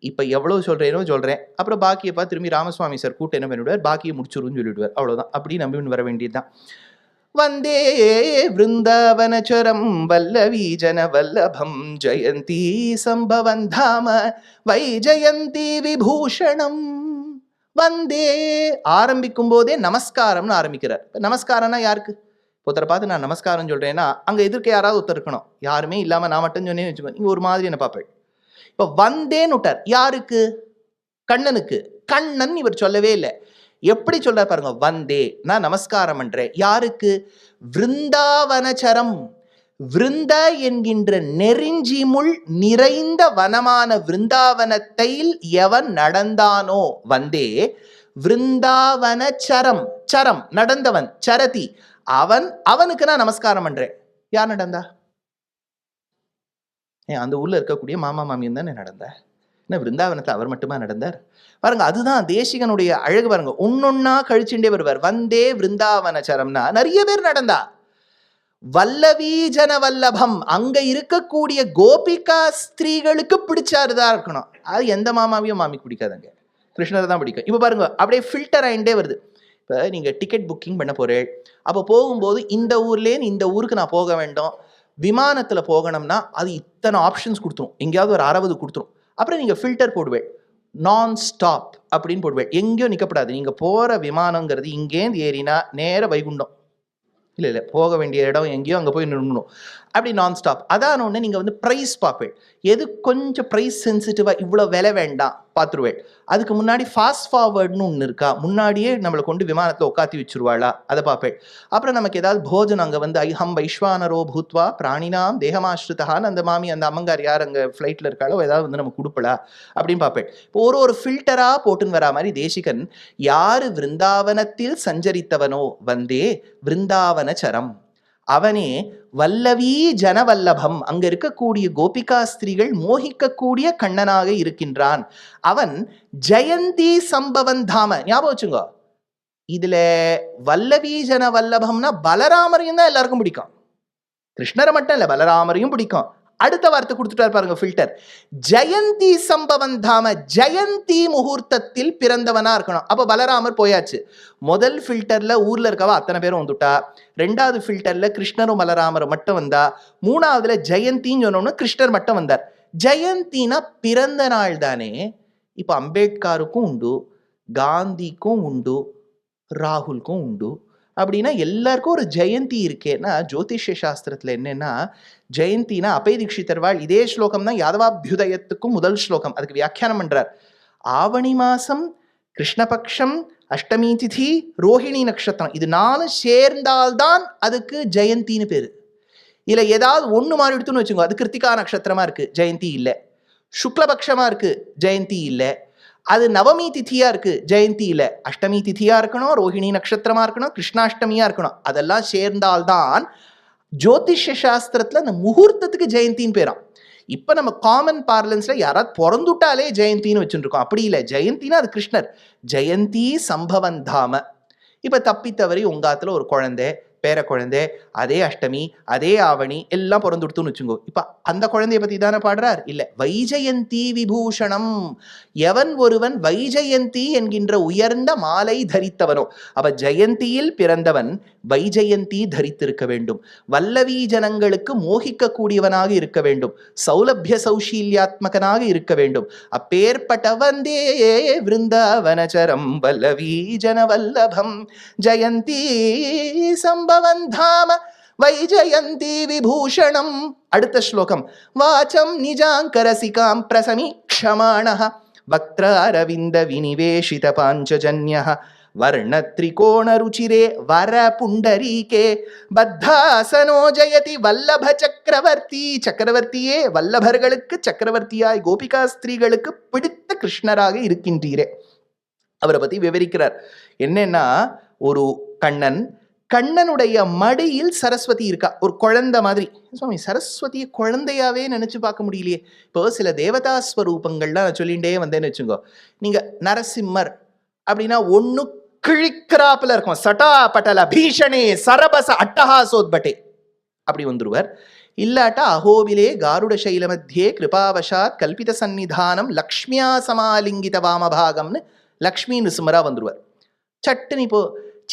இப்ப எவ்வளவு சொல்றேனோ சொல்றேன், அப்புறம் பாக்கியப்பா திரும்பி ராமசுவாமி சார் கூட்ட என்ன பண்ணிவிடுவார், பாக்கியை முடிச்சுருன்னு சொல்லிவிடுவார். அவ்வளவுதான். அப்படி நம்பி வர வேண்டியதுதான். வந்தே விருந்தாவனச்சரம் வல்லவி ஜன வல்லபம் ஜெயந்தி சம்பவம் தாம வைஜயந்தி விபூஷணம். வந்தே ஆரம்பிக்கும் போதே நமஸ்காரம்னு ஆரம்பிக்கிறார். நமஸ்காரம்னா யாருக்கு? ஒருத்தரை பார்த்து நான் நமஸ்காரம் சொல்றேன்னா அங்க எதிர்க்க யாராவது ஒருத்தர் இருக்கணும். யாருமே இல்லாம நான் மட்டும் சொன்னேன்னு வச்சுக்கோ, நீங்க ஒரு மாதிரி என்ன பார்ப்பேன். இப்ப வந்தேன்னு விட்டார். யாருக்கு? கண்ணனுக்கு. கண்ணன் இவர் சொல்லவே இல்லை. எப்படி சொல்ற பாருங்க, வந்தே நான் நமஸ்காரம் பண்றேன். யாருக்கு? விருந்தாவனச்சரம். விருந்த என்கின்ற நெருஞ்சிமுள் நிறைந்த வனமான விருந்தாவனத்தில் எவன் நடந்தானோ, வந்தே விருந்தாவனச்சரம். சரம் நடந்தவன், சரதி அவனுக்கு நான் நமஸ்காரம் பண்றேன். யார் நடந்தா? அந்த ஊர்ல இருக்கக்கூடிய மாமா மாமியும் தானே நடந்த. என்ன விருந்தாவனத்தை அவர் மட்டுமா நடந்தார்? பாருங்க, அதுதான் தேசிகனுடைய அழகு. பாருங்க, ஒன்னொன்னா கழிச்சுட்டே வருவார். வந்தே விருந்தாவனச்சரம்னா நிறைய பேர் நடந்தா. வல்லவி ஜன வல்லபம், அங்க இருக்கக்கூடிய கோபிகா ஸ்திரீகளுக்கு பிடிச்சாருதான் இருக்கணும். அது எந்த மாமாவையும் மாமிக்கு பிடிக்காதுங்க, கிருஷ்ணரை தான் பிடிக்கும். இப்ப பாருங்க, அப்படியே ஃபில்டர் ஆயிட்டே வருது. இப்ப நீங்க டிக்கெட் புக்கிங் பண்ண போறேன், அப்போ போகும்போது இந்த ஊர்லேருந்து இந்த ஊருக்கு நான் போக வேண்டும், விமானத்துல போகணும்னா அது இத்தனை ஆப்ஷன்ஸ் கொடுத்துரும், எங்கேயாவது ஒரு 60 கொடுத்துரும். அப்புறம் நீங்க ஃபில்டர் போடுவேன், நான் ஸ்டாப் அப்படின்னு போடுவேன். எங்கேயும் நிற்கப்படாது. நீங்க போற விமானங்கிறது இங்கேருந்து ஏறினா நேர வைகுண்டம், இல்லை போக வேண்டிய இடம் எங்கேயோ அங்கே போய் நின்றுணும், அப்படி நான் ஸ்டாப். அதான் ஒன்று நீங்கள் வந்து ப்ரைஸ் பார்ப்பேன், எது கொஞ்சம் ப்ரைஸ் சென்சிட்டிவாக இவ்வளோ விலை வேண்டாம் பார்த்துருவேன். அதுக்கு முன்னாடி ஃபாஸ்ட் ஃபார்வர்டுன்னு ஒன்று இருக்கா, முன்னாடியே நம்மளை கொண்டு விமானத்தில் உட்காத்தி வச்சுருவாளா, அதை பார்ப்பேன். அப்புறம் நமக்கு ஏதாவது போஜனம் அங்கே வந்து ஐஹம் வைஸ்வானரோ பூத்வா பிராணினாம் தேகமாஸ்ருதான்னு அந்த மாமி அந்த அம்மங்கார் யார் அங்கே ஃப்ளைட்டில் இருக்காளோ ஏதாவது வந்து நம்ம கொடுப்பலா அப்படின்னு பார்ப்பேன். இப்போ ஒரு ஃபில்டராக போட்டுன்னு வரா மாதிரி தேசிகன் யார் விருந்தாவனத்தில் சஞ்சரித்தவனோ வந்தே விருந்தாவனச்சரம், அவனே வல்லவி ஜனவல்லபம், அங்க இருக்கக்கூடிய கோபிகா ஸ்திரீகள் மோகிக்கக்கூடிய கண்ணனாக இருக்கின்றான். அவன் ஜெயந்தி சம்பவன் தாம, ஞாபகம் வச்சுங்க. இதுல வல்லவி ஜனவல்லபம்னா பலராமரையும் தான் எல்லாருக்கும் பிடிக்கும், கிருஷ்ணரை மட்டும் இல்ல பலராமரையும் பிடிக்கும். அடுத்த வார்த்தை கொடுத்துட்டார் பாருங்க ஃபில்டர், ஜெயந்தி சம்பவன் தாம, ஜெயந்தி முகூர்த்தத்தில் பிறந்தவனா இருக்கணும். அப்ப பலராமர் போயாச்சு. முதல் ஃபில்டர்ல ஊர்ல இருக்கவா அத்தனை பேரும் வந்துட்டா, ரெண்டாவது ஃபில்டர்ல கிருஷ்ணரும் பலராமரும் மட்டும் வந்தா, மூணாவதுல ஜெயந்தின்னு சொன்னோம்னா கிருஷ்ணர் மட்டும் வந்தார். ஜெயந்தினா பிறந்த நாள் தானே. இப்ப அம்பேத்கருக்கும் உண்டு, காந்திக்கும் உண்டு, ராகுலுக்கும் உண்டு. அப்படின்னா எல்லாருக்கும் ஒரு ஜெயந்தி இருக்கேன்னா ஜோதிஷ சாஸ்திரத்துல என்னன்னா, ஜெயந்தினா அபய தீட்சிதர்வாள் இதே ஸ்லோகம் தான் யாதவாபியுதயத்துக்கும் முதல் ஸ்லோகம், அதுக்கு வியாக்கியானம் பண்றார். ஆவணி மாசம் கிருஷ்ணபக்ஷம் அஷ்டமி திதி ரோஹிணி நட்சத்திரம், இது 4 சேர்ந்தால்தான் அதுக்கு ஜெயந்தின்னு பேரு. இல்ல ஏதாவது ஒண்ணு மாறி எடுத்துன்னு வச்சுக்கோ, அது கிருத்திகா நட்சத்திரமா இருக்கு ஜெயந்தி இல்லை, சுக்லபக்ஷமா இருக்கு ஜெயந்தி இல்லை, அது நவமி திதியா இருக்கு ஜெயந்தி இல்ல, அஷ்டமி திதியா இருக்கணும், ரோஹிணி நட்சத்திரமா இருக்கணும், கிருஷ்ணாஷ்டமியா இருக்கணும், அதெல்லாம் சேர்ந்தால்தான் ஜோதிஷ சாஸ்திரத்துல அந்த முகூர்த்தத்துக்கு ஜெயந்தின்னு பேராம். இப்ப நம்ம காமன் பார்லன்ஸ்ல யாராவது பிறந்துட்டாலே ஜெயந்தின்னு வச்சுட்டு இருக்கோம், அப்படி இல்லை. ஜெயந்தினா அது கிருஷ்ணர், ஜெயந்தி சம்பவன் தாம. இப்ப தப்பித்தவரை உங்காத்துல ஒரு குழந்தை பேர குழந்தை, அதே அஷ்டமி அதே ஆவணி எல்லாம் பிறந்து கொடுத்துன்னு வச்சுங்கோ. இப்ப அந்த குழந்தைய பத்தி தானே பாடுறார், இல்ல வைஜெயந்தி விபூஷணம், எவன் ஒருவன் வைஜெயந்தி என்கின்ற உயர்ந்த மாலை தரித்தவனோ, அவ ஜெயந்தியில் பிறந்தவன் வைஜெயந்தி தரித்திருக்க வேண்டும், வல்லவி ஜனங்களுக்கு மோகிக்க கூடியவனாக இருக்க வேண்டும், சௌலபிய சௌஷீல்யாத்மகனாக இருக்க வேண்டும். அப்பேற்பட்ட வந்தே விருந்தாவனச்சரம் வல்லவி ஜனவல்லபம் ஜெயந்தி சம்பவன் தாம வைஜயந்தி விபூஷணம். அடுத்த ஸ்லோகம், வாச்சம் நிஜாங்கரசிகாம் பிரசமீக்ஷமாணஹ வக்த்ராரவிந்த விநிவேஷித பாஞ்சஜன்யஹ வர்ணத்ரிகோண ருச்சிரே வர புண்டரீகே பத்தாசனோ ஜயதி வல்லப சக்கரவர்த்தி. சக்கரவர்த்தியே, வல்லபர்களுக்கு சக்கரவர்த்தியாய் கோபிகா ஸ்திரீகளுக்கு பிடித்த கிருஷ்ணராக இருக்கின்றீரே. அவரை பத்தி விவரிக்கிறார். என்னன்னா, ஒரு கண்ணன், கண்ணனுடைய மடியில் சரஸ்வதி இருக்கா, ஒரு குழந்தை மாதிரி. சுவாமி சரஸ்வதியை குழந்தையாவே நினைச்சு பார்க்க முடியலையே. இப்போ சில தேவதா ஸ்வரூபங்கள்லாம் நான் சொல்லிகிட்டே வந்தேன்னு வச்சுக்கோ. நீங்க நரசிம்மர் அப்படின்னா ஒன்னு கிழிக்கிறாப்புல இருக்கும், சட்டா பட்டல பீஷணே சரபச அட்டஹாசோத்பட்டே அப்படி வந்துருவர். இல்லாட்டா அஹோபிலே காருட சைல மத்தியே கிருபாவசாத் கல்பித சந்நிதானம் லக்ஷ்மியா சமாலிங்கித வாமபாகம்னு லக்ஷ்மி நிருசிம்மரா வந்துருவார். சட்டுன்னு இப்போ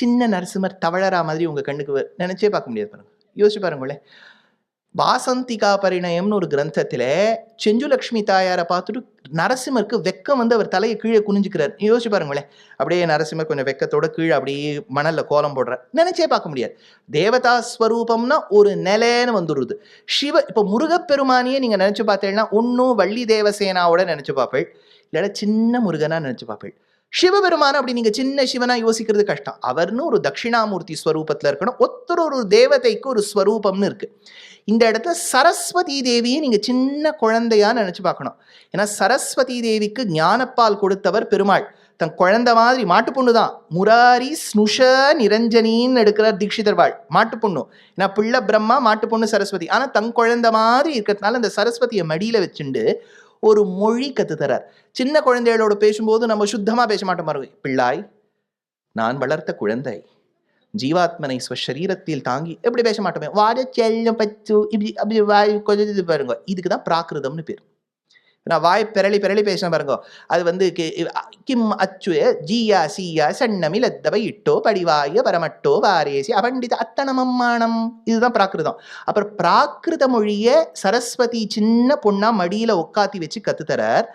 சின்ன நரசிம்மர் தவழரா மாதிரி உங்க கண்ணுக்கு நினைச்சே பார்க்க முடியாது. பாருங்க, யோசிச்சு பாருங்களேன். வாசந்திகா பரிணயம்னு ஒரு கிரந்தத்துல செஞ்சுலக்ஷ்மி தாயாரை பார்த்துட்டு நரசிம்மருக்கு வெக்கம் வந்து அவர் தலையை கீழே குனிஞ்சுக்கிறார். யோசிச்சு பாருங்களேன். அப்படியே நரசிம்மர் கொஞ்சம் வெக்கத்தோட கீழே அப்படியே மணல்ல கோலம் போடுறார், நினைச்சே பார்க்க முடியாது. தேவதா ஸ்வரூபம்னா ஒரு நிலைன்னு வந்துடுது. இப்ப முருகப்பெருமானியே நீங்க நினைச்சு பார்த்தீங்கன்னா ஒன்னும் வள்ளி தேவசேனாவோட நினைச்சு பார்ப்பேள், இல்லாட சின்ன முருகனா நினைச்சு பார்ப்பேள். சிவபெருமான அப்படி நீங்க சின்ன சிவனா யோசிக்கிறது கஷ்டம். அவர்னு ஒரு தட்சிணாமூர்த்தி ஸ்வரூபத்துல இருக்கணும். ஒரு தேவதைக்கு ஒரு ஸ்வரூபம்னு இருக்கு. இந்த இடத்துல சரஸ்வதி தேவியை நீங்க சின்ன குழந்தையா நினைச்சு பார்க்கணும். ஏன்னா சரஸ்வதி தேவிக்கு ஞானப்பால் கொடுத்தவர் பெருமாள். தன் குழந்தை மாதிரி மாட்டு பொண்ணு தான். முராரி ஸ்னுஷ நிரஞ்சனின்னு எடுக்கிறார் தீட்சிதர்வாள், மாட்டு பொண்ணு. ஏன்னா பிள்ளை பிரம்மா, மாட்டு பொண்ணு சரஸ்வதி. ஆனா தன் குழந்தை மாதிரி இருக்கிறதுனால அந்த சரஸ்வதியை மடியில வச்சுண்டு ஒரு மொழி கத்து தரார். சின்ன குழந்தைகளோட பேசும்போது நம்ம சுத்தமா பேச மாட்டோம். பாருங்க, பிள்ளாய், நான் வளர்த்த குழந்தை, ஜீவாத்மனை ஸ்வசரீரத்தில் தாங்கி எப்படி பேச மாட்டோமே. வாட செல்லம் பச்சு இப்படி அப்படி வாய் கொஞ்சம் பாருங்க. இதுக்குதான் பிராகிருதம்னு பேர். நான் வாய் பெரளி பெரளி பேசின பாருங்க. அது வந்து கிம் அச்சு ஜீயா சீயா சன்னமி லத்தவை இட்டோ படிவாய பரமட்டோ வாரேசி அபண்டித அத்தனமம்மானம், இதுதான் பிராகிருதம். அப்புறம் பிராகிருத மொழிய சரஸ்வதி சின்ன பொண்ணா மடியில உட்காத்தி வச்சு கத்துத்தரார்.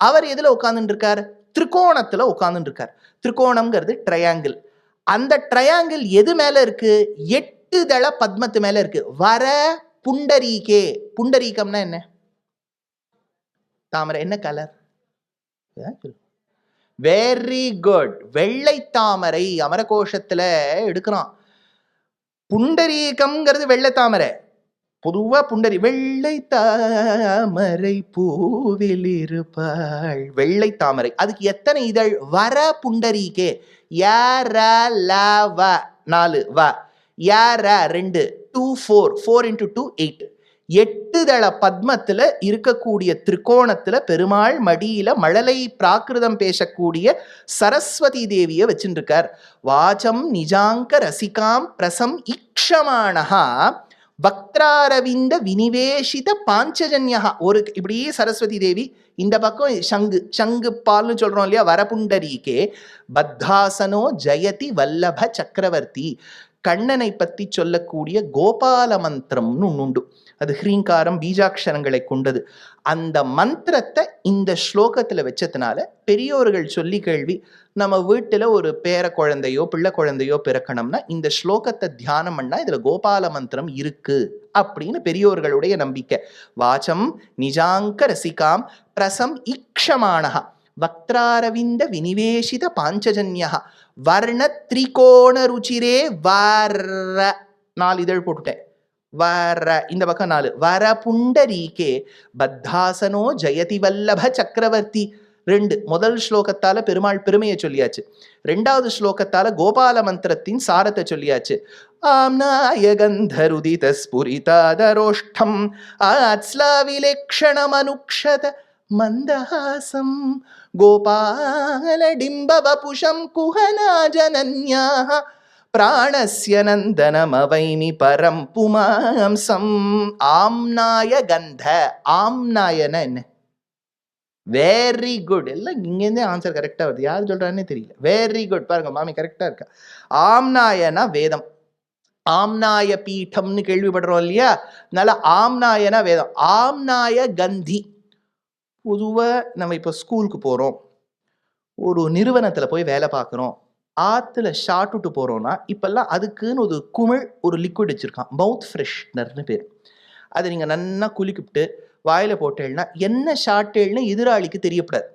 அவர் எதுல உட்கார்ந்துட்டு இருக்கார்? திரிகோணத்துல உட்கார்ந்துட்டு இருக்கார். திரிகோணம்ங்கிறது ட்ரையாங்கிள். அந்த ட்ரையாங்கிள் எது மேல இருக்கு? 8 8 தள பத்மத்து மேல இருக்கு. வர புண்டரீகே. புண்டரீகம்னா என்ன? தாமரை. என்ன கலர்? Very good. வெள்ளை தாமரை. அமரகோஷத்துல எடுக்கிறான். புண்டரீகம்ங்கிறது வெள்ளை தாமரை. பொதுவா புண்டரி வெள்ளை தாமரை பூவில் இருப்பாள். வெள்ளை தாமரை. அதுக்கு எத்தனை இதழ்? வர புண்டரீகே. யார லவ 4 வ யார 2 2 4 4 into 2 8. 8 தள பத்மத்துல இருக்கக்கூடிய திரிகோணத்துல பெருமாள் மடியில மழலை பிராகிருதம் பேசக்கூடிய சரஸ்வதி தேவியை வச்சுருக்கார். வாச்சம் நிஜாங்க ரசிகாம் பிரசம் இக்ஷமானஹா வக்திராரவிந்த வினிவேஷித பாஞ்சஜன்யா. ஒரு இப்படி சரஸ்வதி தேவி, இந்த பக்கம் சங்கு. சங்கு பால்னு சொல்றோம் இல்லையா? வரபுண்டரீகே பத்தாசனோ ஜெயதி வல்லப சக்கரவர்த்தி. கண்ணனை பத்தி சொல்லக்கூடிய கோபால மந்திரம்னு ஒன்று. அது ஹ்ரீங்காரம் பீஜாட்சரங்களை கொண்டது. அந்த மந்திரத்தை இந்த ஸ்லோகத்துல வச்சதுனால பெரியோர்கள் சொல்லி கேள்வி, நம்ம வீட்டுல ஒரு பேர குழந்தையோ பிள்ளை குழந்தையோ பிறக்கணும்னா இந்த ஸ்லோகத்தை தியானம் பண்ணா இதுல கோபால மந்திரம் இருக்கு அப்படின்னு பெரியோர்களுடைய நம்பிக்கை. வாச்சம் நிஜாங்க ரசிகாம் பிரசம் இக்ஷமானஹா வக்திராரவிந்த வினிவேஷித பாஞ்சஜன்யா வர்ண திரிகோண ருச்சிரே வர 4 இதழ் போட்டுட்டேன். வர இந்த பக்கம் 4. வர புண்டரீகே பத்தாசனோ ஜெயதி வல்லப சக்கரவர்த்தி. 2. முதல் ஸ்லோகத்தால பெருமாள் பெருமையை சொல்லியாச்சு. 2வது ஸ்லோகத்தால கோபால மந்திரத்தின் சாரத்தை சொல்லியாச்சு. ஆம்நாயகந்தருதித ஸ்புரிதாதரோஷ்டம் ஆத்ஸ்லாவிலேக்ஷணமனுக்ஷத மந்தஹாசம் கோபாலடிம்பவபுஷம் குஹனா ஜனன்யாஹ பிராணஸ்ய நந்தனமவைமி பரம் புமாம்சம். ஆம்நாய கந்த. ஆம்நாயன என்ன? Very good. எல்லாம் இங்கேருந்தே ஆன்சர் கரெக்டா வருது. யார் சொல்றானே தெரியல. Very good. பாருங்க மாமி கரெக்டா இருக்கா. ஆம்நாயனா வேதம். ஆம்நாய பீட்டம்னு கேள்விப்படுறோம் இல்லையா? அதனால ஆம்நாயனா வேதம். ஆம்நாய கந்தி. பொதுவா நம்ம இப்போ ஸ்கூலுக்கு போறோம், ஒரு நிறுவனத்துல போய் வேலை பார்க்குறோம், ஆத்துல ஷார்ட் விட்டு போறோம்னா இப்பெல்லாம் அதுக்குன்னு ஒரு குமிழ் ஒரு லிக்விட் வச்சிருக்கான், மவுத் ஃப்ரெஷ்னர்னு பேர். அதை நீங்க நன்னா குளிக்கிட்டு வாயில போட்டேன்னா என்ன ஷார்ட்டேல்னு எதிராளிக்கு தெரியப்படாது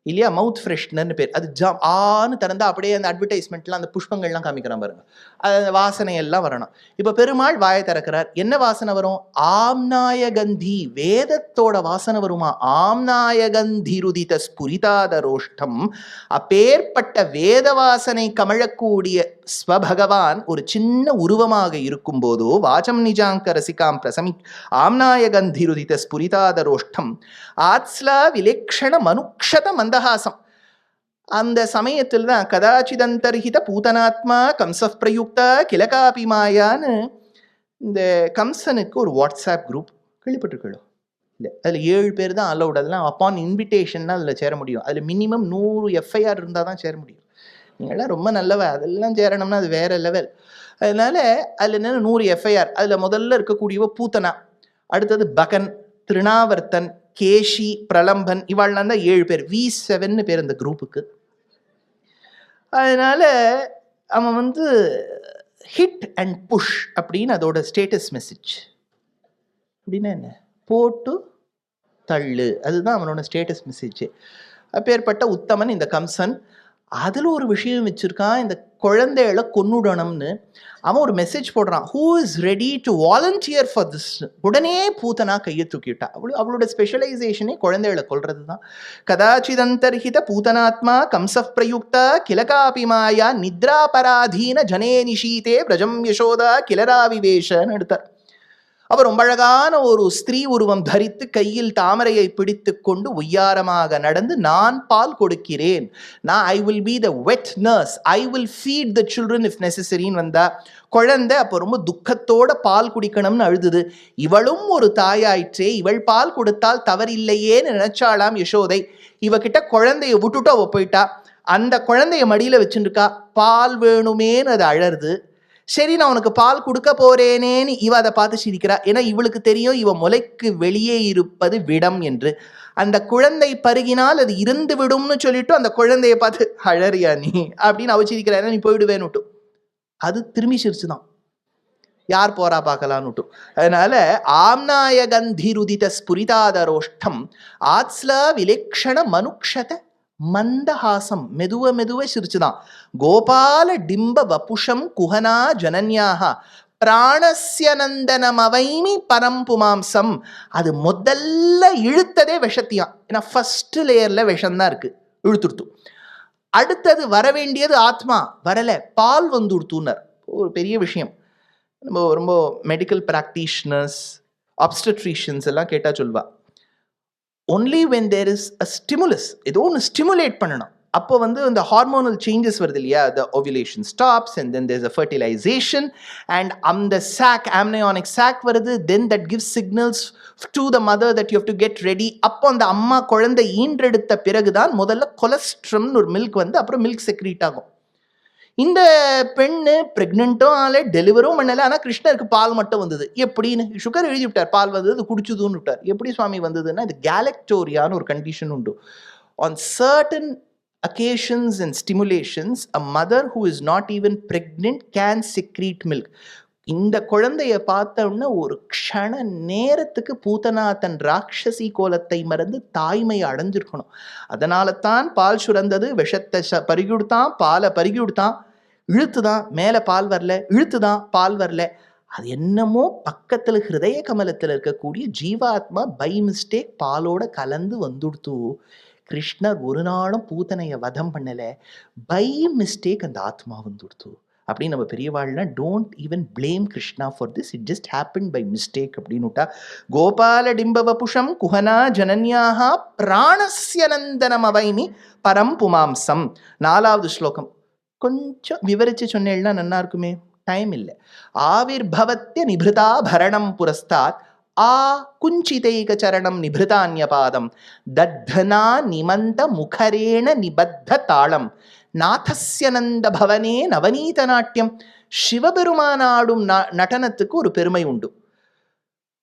இல்லையா? மவுத் ஃப்ரெஷ்னர்னு பேர். அது ஆன்னு திறந்தா அப்படியே அந்த அட்வர்டைஸ்மெண்ட்லாம் அந்த புஷ்பங்கள்லாம் காமிக்கிறான் பாருங்க, அது வாசனை எல்லாம் வரணும். இப்போ பெருமாள் வாயை திறக்கிறார், என்ன வாசனை வரும்? ஆம்நாயகந்தி. வேதத்தோட வாசனை வருமா? ஆம்நாயகந்தி ருதித ஸ்புரிதாதரோஷ்டம். அப்பேற்பட்ட வேத வாசனை கமழக்கூடிய ஸ்வபகவான் ஒரு சின்ன உருவமாக இருக்கும் போதோ வாச்சம் நிஜாங்க ரசிகாம் பிரசமி ஆம்நாயகந்தி ருதித ஸ்புரிதாதரோஷ்டம் ஆத்ஸ்லா விலேக்ஷண மனுக்ஷத மந்தஹாசம். அந்த சமயத்தில் தான் கதாச்சிதந்தர்ஹித பூதனாத்மா கம்சப் பிரயுக்தா கிலகாபி மாயான்னு இந்த கம்சனுக்கு ஒரு வாட்ஸ்அப் குரூப் கேள்விப்பட்டிருக்கோம் இல்லை? அதில் 7 பேர் தான் அலௌட். அதெல்லாம் அப்பான் இன்விடேஷன் தான் அதில் சேர முடியும். அதில் மினிமம் 100 FIR இருந்தால் தான் சேர முடியும். நீங்கள்லாம் ரொம்ப நல்லவ, அதெல்லாம் சேரணும்னா அது வேற லெவல். அதனால அதில் என்னென்ன 100 FIR. அதில் முதல்ல இருக்கக்கூடியவ பூத்தனா, அடுத்தது பகன், திருணாவர்த்தன், கேஷி, பிரலம்பன், இவாள்லாம் தான் 7 பேர். V7 பேர் அந்த குரூப்புக்கு. அதனால அவன் ஹிட் அண்ட் புஷ் அப்படின்னு அதோட ஸ்டேட்டஸ் மெசேஜ். அப்படின்னா என்ன? போட்டு தள்ளு, அதுதான் அவனோட ஸ்டேட்டஸ் மெசேஜ். அப்பேற்பட்ட உத்தமன் இந்த கம்சன். அதில் ஒரு விஷயம் வச்சுருக்கான், இந்த குழந்தைகளை கொன்னுடணும்னு. அவன் ஒரு மெசேஜ் போடுறான், who is ready to volunteer for this. உடனே பூத்தனா கையை தூக்கிவிட்டா. அவளோட ஸ்பெஷலைசேஷனே குழந்தைகளை கொல்றது தான். கதாச்சிதந்தர்ஹித பூதனாத்மா கம்சப் பிரயுக்தா கிலகாபி மாயா நித்ராபராதீன ஜனே நிஷீதே பிரஜம் யசோதா கிலராவிவேஷன்னு எடுத்தார். அவர் ரொம்ப அழகான ஒரு ஸ்திரீ உருவம் தரித்து கையில் தாமரையை பிடித்து கொண்டு உய்யாரமாக நடந்து, நான் பால் கொடுக்கிறேன், நான் I will be the wet nurse, I will feed the children if நெசசரின்னு வந்தா. குழந்தை அப்போ ரொம்ப துக்கத்தோட பால் குடிக்கணும்னு அழுதுது. இவளும் ஒரு தாயாயிற்றே, இவள் பால் கொடுத்தால் தவறில்லையேன்னு நினைச்சாலாம் யசோதை. இவகிட்ட குழந்தைய விட்டுட்டு அவ போயிட்டா. அந்த குழந்தைய மடியில வச்சுருக்கா, பால் வேணுமேன்னு அது அழறுது. சரி, நான் உனக்கு பால் கொடுக்க போறேனேன்னு இவ அதை பார்த்து சிரிக்கிறா. ஏன்னா இவளுக்கு தெரியும் இவ முலைக்கு வெளியே இருப்பது விடம் என்று. அந்த குழந்தை பருகினால் அது இருந்து விடும்னு சொல்லிட்டு அந்த குழந்தைய பார்த்து அழறியா நீ அப்படின்னு அவ சிரிக்கிறா, நீ போயிடுவேன்னுட்டு. அது திரும்பி சிரிச்சுதான். யார் போறா பார்க்கலான்னுட்டு. அதனால ஆம்நாய கந்திருதித ஸ்புரிதாதரோஷ்டம் ஆத்ஸ்ல விலக்ஷண மனுக்ஷத மந்தஹாசம், மெதுவ சிரிச்சுதான். கோபால டிம்ப வபுஷம் குஹனா ஜனன்யாக பிராணஸ்ய நந்தனமவைமி பரம்புமாம்சம். அது முதல்ல இழுத்ததே விஷத்தியான். ஏன்னா ஃபர்ஸ்ட் லேயர்ல விஷம்தான் இருக்கு, இழுத்துடுத்து. அடுத்தது வர வேண்டியது ஆத்மா, வரல, பால் வந்துடுத்துனர். ஒரு பெரிய விஷயம். நம்ம ரொம்ப மெடிக்கல் ப்ராக்டிஷனர்ஸ், ஆப்ஸ்டட்ரிஷியன்ஸ் எல்லாம் கேட்டா சொல்வா, only when there is a stimulus, ஏதோ ஒன்று ஸ்டிமுலேட் பண்ணணும். அப்போ வந்து இந்த ஹார்மோனல் சேஞ்சஸ் வருது இல்லையா, the ovulation stops and then there's a fertilization and அந்த sac, amniotic sac வருது, then that gives signals to the mother that you have to get ready. அப்போ அந்த அம்மா குழந்தை ஈன்றெடுத்த பிறகுதான் முதல்ல கொலஸ்ட்ரம்னு ஒரு மில்க் வந்து அப்புறம் மில்க் செக்ரீட் ஆகும். இந்த பெண்ணு பிரெக்னென்ட்டும் ஆல, டெலிவரும் பண்ணல, ஆனால் கிருஷ்ணருக்கு பால் மட்டும் வந்தது. எப்படின்னு சுகர் எழுதி விட்டார், பால் வந்தது குடிச்சுதுன்னு விட்டார். எப்படி சுவாமி வந்ததுன்னா, இது கேலக்டோரியான்னு ஒரு கண்டிஷன் உண்டு. On certain occasions and stimulations, a mother who is not even pregnant can secrete milk. இந்த குழந்தைய பார்த்தோம்னா ஒரு க்ஷண நேரத்துக்கு பூதனா தன் ராட்சசி கோலத்தை மறந்து தாய்மையை அடைஞ்சிருக்கணும். அதனால தான் பால் சுரந்தது, விஷத்தை பருகிவிடுத்தான், பாலை பருகிவிடுத்தான், இழுத்துதான், மேலே பால் வரல, இழுத்துதான், பால் வரல. அது என்னமோ பக்கத்தில் ஹிருதய கமலத்தில் இருக்கக்கூடிய ஜீவாத்மா பை மிஸ்டேக் பாலோட கலந்து வந்துடுத்து. கிருஷ்ணர் ஒரு நாளும் பூத்தனையை வதம் பண்ணலை, பை மிஸ்டேக் அந்த ஆத்மா வந்துடுத்து. அப்படின்னு நம்ம பெரியவாள்னா don't even blame Krishna for this, it just happen by mistake அப்படின்னுட்டா. கோபால டிம்பவபுஷம் குஹனா ஜனன்யாக பிராணஸ்ய நந்தனம் அவைமி பரம் புமாம்சம். 4வது ஸ்லோகம் கொஞ்சம் விவரிச்சு சொன்னேன்னா நல்லா இருக்குமே, டைம் இல்லை. ஆவிர்பவத்ய நிபிருதா பரணம் புரஸ்தாத் ஆ குஞ்சிதைக சரணம் நிபிருதான்யபாதம் தத்தனா நிமந்த முகரேண நிபத்த தாளம் நாதஸ்யனந்த பவனே நவநீத நாட்டியம். சிவபெருமானாடும் நடனத்துக்கு ஒரு பெருமை உண்டு.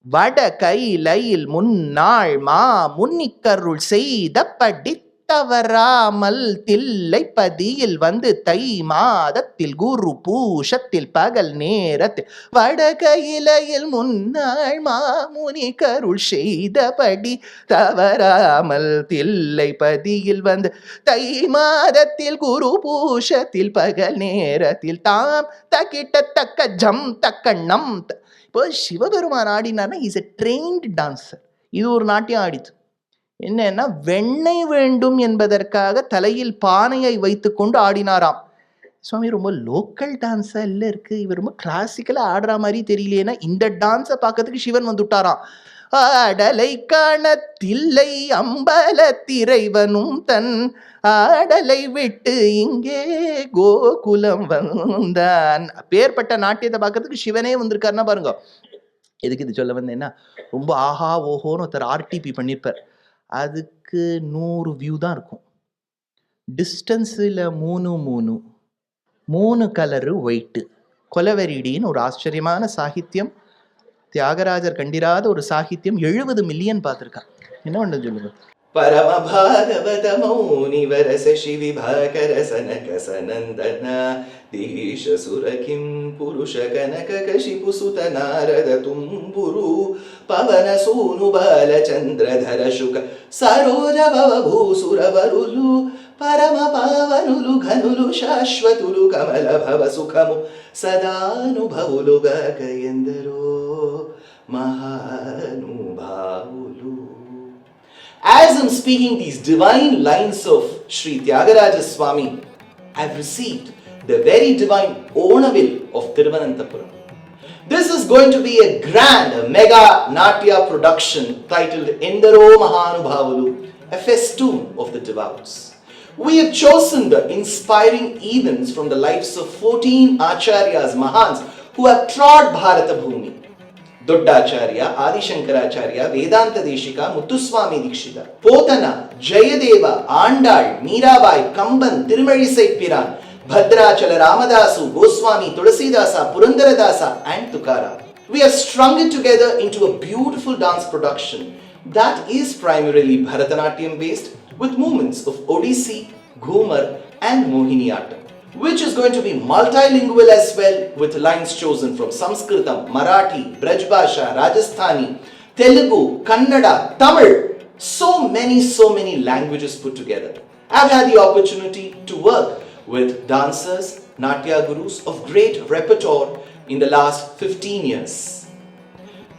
வட கைலையில் முன்னாள் மா முன்னிக்கருள் செய்த படித்தவராமல் தில்லை பதியில் வந்து தை மாதத்தில் குரு பூஷத்தில் பகல் நேரத்தில் வடகையிலையில் முன்னாள் மாமுனி கருள் செய்தபடி தவறாமல் தில்லை பதியில் வந்து தை மாதத்தில் குரு பூஷத்தில் பகல் நேரத்தில் தாம் தக்கிட்ட தக்க ஜம் தக்கண்ணம். இப்போ சிவபெருமான் ஆடினார்னா இஸ் எ ட்ரெயின்டு டான்சர். இது ஒரு நாட்டியம் ஆடித்து. என்னன்னா வெண்ணெய் வேண்டும் என்பதற்காக தலையில் பானையை வைத்து கொண்டு ஆடினாராம். சுவாமி ரொம்ப லோக்கல் டான்ஸா இல்லை இருக்கு, இவர் ரொம்ப கிளாசிக்கலா ஆடுற மாதிரி தெரியலேன்னா இந்த டான்ஸை பார்க்கறதுக்கு சிவன் வந்துட்டாராம். ஆடலை காணத்தில்லை அம்பல திரைவனும் தன் ஆடலை விட்டு இங்கே கோகுலம் வந்தான். பேர்பட்ட நாட்டியத்தை பார்க்கறதுக்கு சிவனே வந்திருக்காருன்னா பாருங்க. எதுக்கு இது சொல்ல வந்தேன்னா, ரொம்ப ஆஹா ஓஹோன்னு ஒருத்தர் ஆர்டிபி பண்ணியிருப்பார், அதுக்கு 100 வியூ தான் இருக்கும். டிஸ்டன்ஸில் 3 கலரு ஒயிட்டு. கொலவெரிடின்னு ஒரு ஆச்சரியமான சாகித்யம், தியாகராஜர் கண்டிராத ஒரு சாகித்யம், 70 மில்லியன் பார்த்துருக்கான். என்ன பண்ண சொல்லுங்க. பரம பாகவத மௌனி வரச சிவி பாகர சனக சனந்தன தீஷ சுரகிம் புருஷ கனக கஷிபு சுத நாரத தும்புரு பவன சூனு பால சந்திரதர சுக சரோஜ பவ பூசுர வருలు పరమ పావనులు ఘనులు శాశ్వతులు కమల భవ సుఖము సదానుభవులుగాక ఎందరో మహానుభావులు. As I'm speaking these divine lines of Sri Tyagaraja Swami, I've received the very divine Onavil of Thiruvananthapuram. This is going to be a grand, a mega Natya production titled Endaro Mahanubhavulu, a festoon of the devout. We have chosen the inspiring events from the lives of 14 Acharyas, Mahans, who have trod Bharata Bhumi. Doddacharya, Adishankaracharya, Vedanta Deshika, Muthuswami Dikshita, Potana, Jayadeva, Andal, Mirabai, Kamban, Tirumalizai Piran, Bhadrachala, Ramadasu, Goswami, Tulasidasa, Purandaradasa and Tukara. We have strung it together into a beautiful dance production that is primarily Bharatanatyam based with movements of Odissi, Ghumar and Mohiniyattam. which is going to be multilingual as well, with lines chosen from Sanskritam, Marathi, Braj Bhasha, Rajasthani, Telugu, Kannada, Tamil. So many languages put together. I've had the opportunity to work with dancers, Natya gurus of great repertoire in the last 15 years.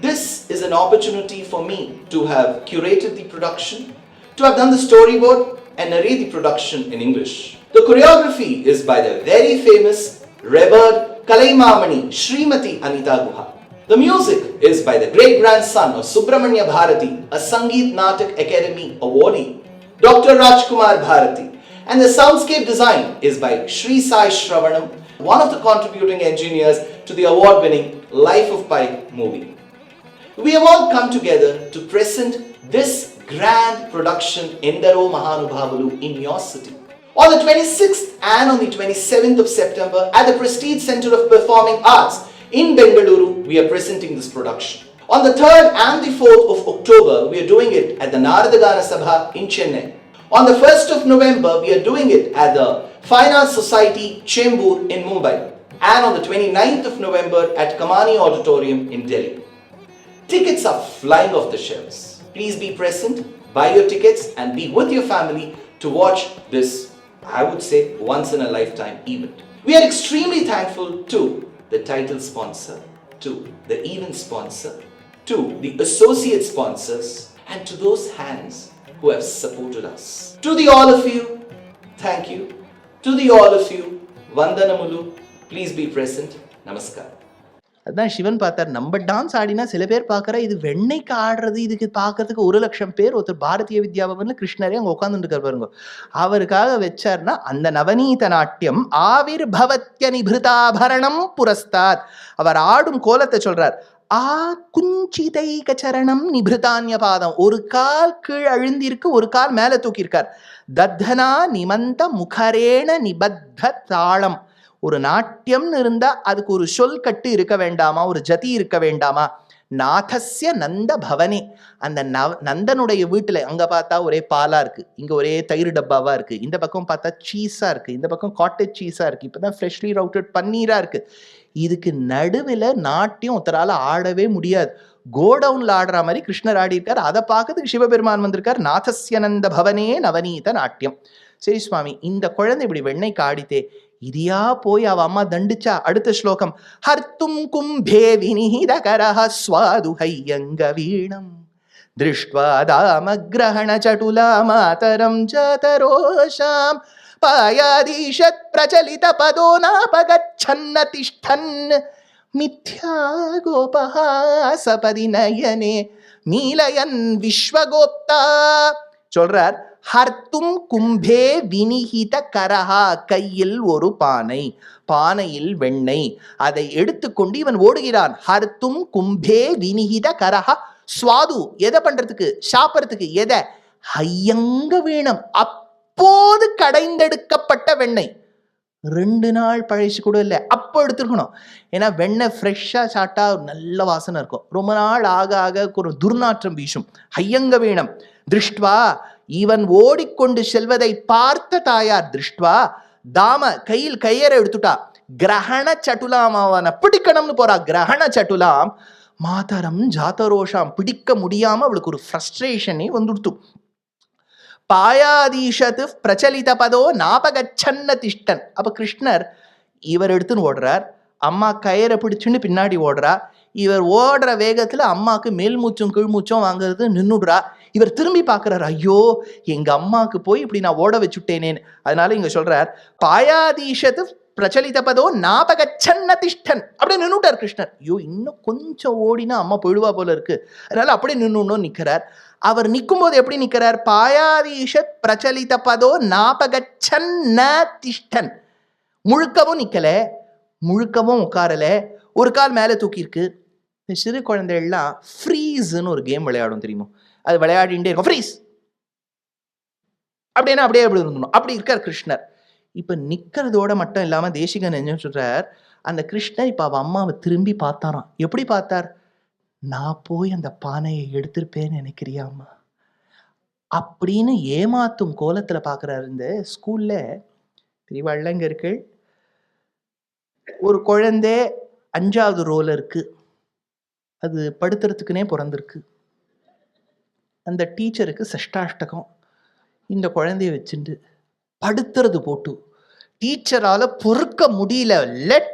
This is an opportunity for me to have curated the production, to have done the storyboard and narrate the production in English. The choreography is by the very famous, revered Kalaimamani Srimati Anita Guha. The music is by the great grandson of Subramanya Bharati, a Sangeet Natak Academy awardee, Dr. Rajkumar Bharati. And the soundscape design is by Sri Sai Shravanam, one of the contributing engineers to the award-winning Life of Pi movie. We have all come together to present this grand production Endaro Mahanubhavalu in your city. On the 26th and on the 27th of September at the Prestige Center of Performing Arts in Bengaluru, we are presenting this production. On the 3rd and the 4th of October, we are doing it at the Narada Gana Sabha in Chennai. On the 1st of November, we are doing it at the Fine Arts Society Chembur in Mumbai. And on the 29th of November at Kamani Auditorium in Delhi. Tickets are flying off the shelves. Please be present, buy your tickets and be with your family to watch this, I would say, once in a lifetime event. We are extremely thankful to the title sponsor, to the event sponsor, to the associate sponsors, and to those hands who have supported us. To the all of you, thank you. To the all of you, Vandanamulu, please be present. Namaskar. அதான் சிவன் பார்த்தார். நம்ம dance ஆடினா சில பேர் பார்க்குற இது வெண்ணைக்கு ஆடுறது, இதுக்கு பார்க்கறதுக்கு 1,00,000 பேர். ஒருத்தர் பாரதிய வித்யாபவன்ல கிருஷ்ணரே அங்கே உட்காந்துட்டு பாருங்க. அவருக்காக வச்சார்னா அந்த நவநீத நாட்டியம் ஆவிர் பவத்ய நிபிருதாபரணம் புரஸ்தாத். அவர் ஆடும் கோலத்தை சொல்றார். ஆ குஞ்சிதைக சரணம் நிபிருதான்ய பாதம். ஒரு கால் கீழ் அழுந்திருக்கு, ஒரு கால் மேல தூக்கியிருக்கார். தத்தனா நிமந்த முகரேண நிபத்த தாளம். ஒரு நாட்டியம்னு இருந்தா அதுக்கு ஒரு சொல் கட்டு இருக்க வேண்டாமா, ஒரு ஜதி இருக்க வேண்டாமா? நாதஸ்ய நந்த பவனே, அந்த நந்தனுடைய வீட்டுல அங்க பார்த்தா ஒரே பாலா இருக்கு, இங்க ஒரே தயிர் டப்பாவா இருக்கு, இந்த பக்கம் பார்த்தா சீஸா இருக்கு, இந்த பக்கம் காட்டேஜ் சீஸா இருக்கு, இப்பதான் ஃப்ரெஷ்லி ரவுட்டட் பன்னீரா இருக்கு. இதுக்கு நடுவில் நாட்டியம் ஒருத்தரால ஆடவே முடியாது. கோடவுன்ல ஆடுற மாதிரி கிருஷ்ணர் ஆடி இருக்கார். அதை பார்க்கறதுக்கு சிவபெருமான் வந்திருக்கார். நாதஸ்யனந்த பவனே நவநீத நாட்டியம். சரி சுவாமி, இந்த குழந்தை இப்படி வெண்ணைக்கு ஆடித்தே, இதியா போய் அவ அம்மா தண்டிச்சா. அடுத்த ஸ்லோகம், ஹர்த்தும் கும்பே வினிஹிதகரஹ ஸ்வாது ஹையங்க வீணம் திருஷ்ட்வா தாமக்ரஹண சடுலா மாதரம் ஜாதரோஷாம் பாயாதீஷத் பிரச்சலித பதோ நாபகச்சன்ன திஷ்டன் மித்யா கோபஹாசபதி நயனே மீலயன் விஸ்வகோப்தா. சொல்றார், ஹர்த்தும் கும்பே வினிஹித கரஹா, கையில் ஒரு பானை, பானையில் வெண்ணெய், அதை எடுத்துக்கொண்டு இவன் ஓடுகிறான். ஹர்த்தும் கும்பே வினிஹித கரஹா ஸ்வாது, எதை பண்றதுக்கு, சாப்பிட்றதுக்கு, எதை, ஹையங்க வீணம், அப்போது கடைந்தெடுக்கப்பட்ட வெண்ணெய். 2 நாள் பழசு கூட இல்லை, அப்போ எடுத்துருக்கணும். ஏன்னா வெண்ணெய் ஃப்ரெஷ்ஷாக சாப்பிட்டா நல்ல வாசனை இருக்கும். ரொம்ப நாள் ஆக ஆக ஒரு துர்நாற்றம் வீசும். ஹையங்க வீணம் திருஷ்டுவா, இவன் ஓடிக்கொண்டு செல்வதை பார்த்த தாயார், திருஷ்டுவா தாம, கையில் கையறை எடுத்துட்டா. கிரகண சட்டுலாம், அவனை பிடிக்கணும்னு போறா. கிரகண சட்டுலாம் மாதரம் ஜாதரோஷாம், பிடிக்க முடியாம அவளுக்கு ஒரு ஃப்ரஸ்ட்ரேஷனே வந்துடுத்து. பாயாதீஷத்து பிரச்சலித பதோ நாபகச்சன்ன திஷ்டன். அப்ப கிருஷ்ணர் இவர் எடுத்துன்னு ஓடுறார், அம்மா கயிறை பிடிச்சுன்னு பின்னாடி ஓடுறா. இவர் ஓடுற வேகத்துல அம்மாவுக்கு மேல் மூச்சும் கீழ் மூச்சும் வாங்குறது நின்றுடுறா. இவர் திரும்பி பார்க்கிறார், ஐயோ எங்க அம்மாவுக்கு போய் இப்படி நான் ஓட வச்சுட்டேனேன்னு. அதனால இங்க சொல்றார், பாயாதீஷத்து பிரச்சலித பதோ நாபகச்சன்ன திஷ்டன். அப்படியே நின்றுட்டார் கிருஷ்ணர். ஐயோ இன்னும் கொஞ்சம் ஓடினா அம்மா போயிடுவா போல இருக்கு, அதனால அப்படியே நின்றுணும் நிற்கிறார். அவர் நிற்கும் போது எப்படி நிற்கிறார், பாயாதீஷத் பிரச்சலித பதோ நாபகச்சன்ன திஷ்டன். முழுக்கவும் நிக்கல, முழுக்கவும் உட்காரல, ஒரு கால் மேலே தூக்கியிருக்கு. சிறு குழந்தைகள்லாம் ஃப்ரீஸ்ன்னு ஒரு கேம் விளையாடும் தெரியுமோ, அது விளையாடிட்டே இருக்கும். ஃப்ரீஸ் அப்படின்னா அப்படியே அப்படி இருந்தணும். அப்படி இருக்கார் கிருஷ்ணர். இப்ப நிக்கிறதோட மட்டும் இல்லாம தேசிகன் என்ன சொல்றார், அந்த கிருஷ்ணர் இப்ப அவ அம்மாவை திரும்பி பார்த்தாராம். எப்படி பார்த்தார், நான் போய் அந்த பானையை எடுத்திருப்பேன்னு நினைக்கிறியாமா அப்படின்னு ஏமாத்தும் கோலத்துல பாக்குறாரு. இந்த ஸ்கூல்ல பெரியவாழ்ல இங்க இருக்கு, ஒரு குழந்தை 5வது ரோல இருக்கு, அது படுத்துறதுக்குனே பிறந்திருக்கு. அந்த டீச்சருக்கு சஷ்டாஷ்டகம். இந்த குழந்தைய வச்சுட்டு படுத்துறது போட்டு டீச்சரால பொறுக்க முடியல, லெட்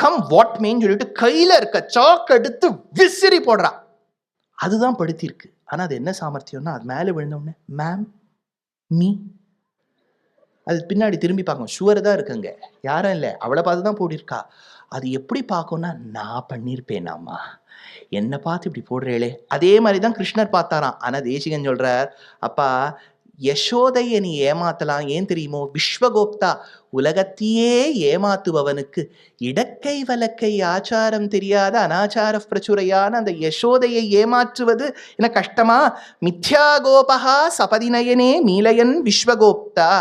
கம் வாட் மேன்னு சொல்லிட்டு கையில இருக்க சாக் எடுத்து விசிறி போடுறா. அதுதான் படுத்திருக்கு. ஆனா அது என்ன சாமர்த்தியம்னா, அது மேல விழுந்த உடனே மேம் மீ, அது பின்னாடி திரும்பி பார்க்கும், ஷுவர் தான் இருக்குங்க, யாரும் இல்லை, அவளை பார்த்து தான் போட்டிருக்கா. அது எப்படி பார்க்கும்னா, நான் பண்ணியிருப்பேனாம்மா, என்னை பார்த்து இப்படி போடுறேளே. அதே மாதிரி தான் கிருஷ்ணர் பார்த்தாராம். ஆனால் தேசிகன் சொல்றார், அப்பா யசோதையை நீ ஏமாத்தலாம், ஏன் தெரியுமோ, விஸ்வகோப்தா உலகத்தையே ஏமாத்துபவனுக்கு இடக்கை வலக்கை ஆச்சாரம் தெரியாத அனாச்சார பிரச்சுரையான அந்த யசோதையை ஏமாற்றுவது என்ன கஷ்டமா? மித்யா கோபகா சபதிநயனே மீலயன் விஸ்வகோப்தா,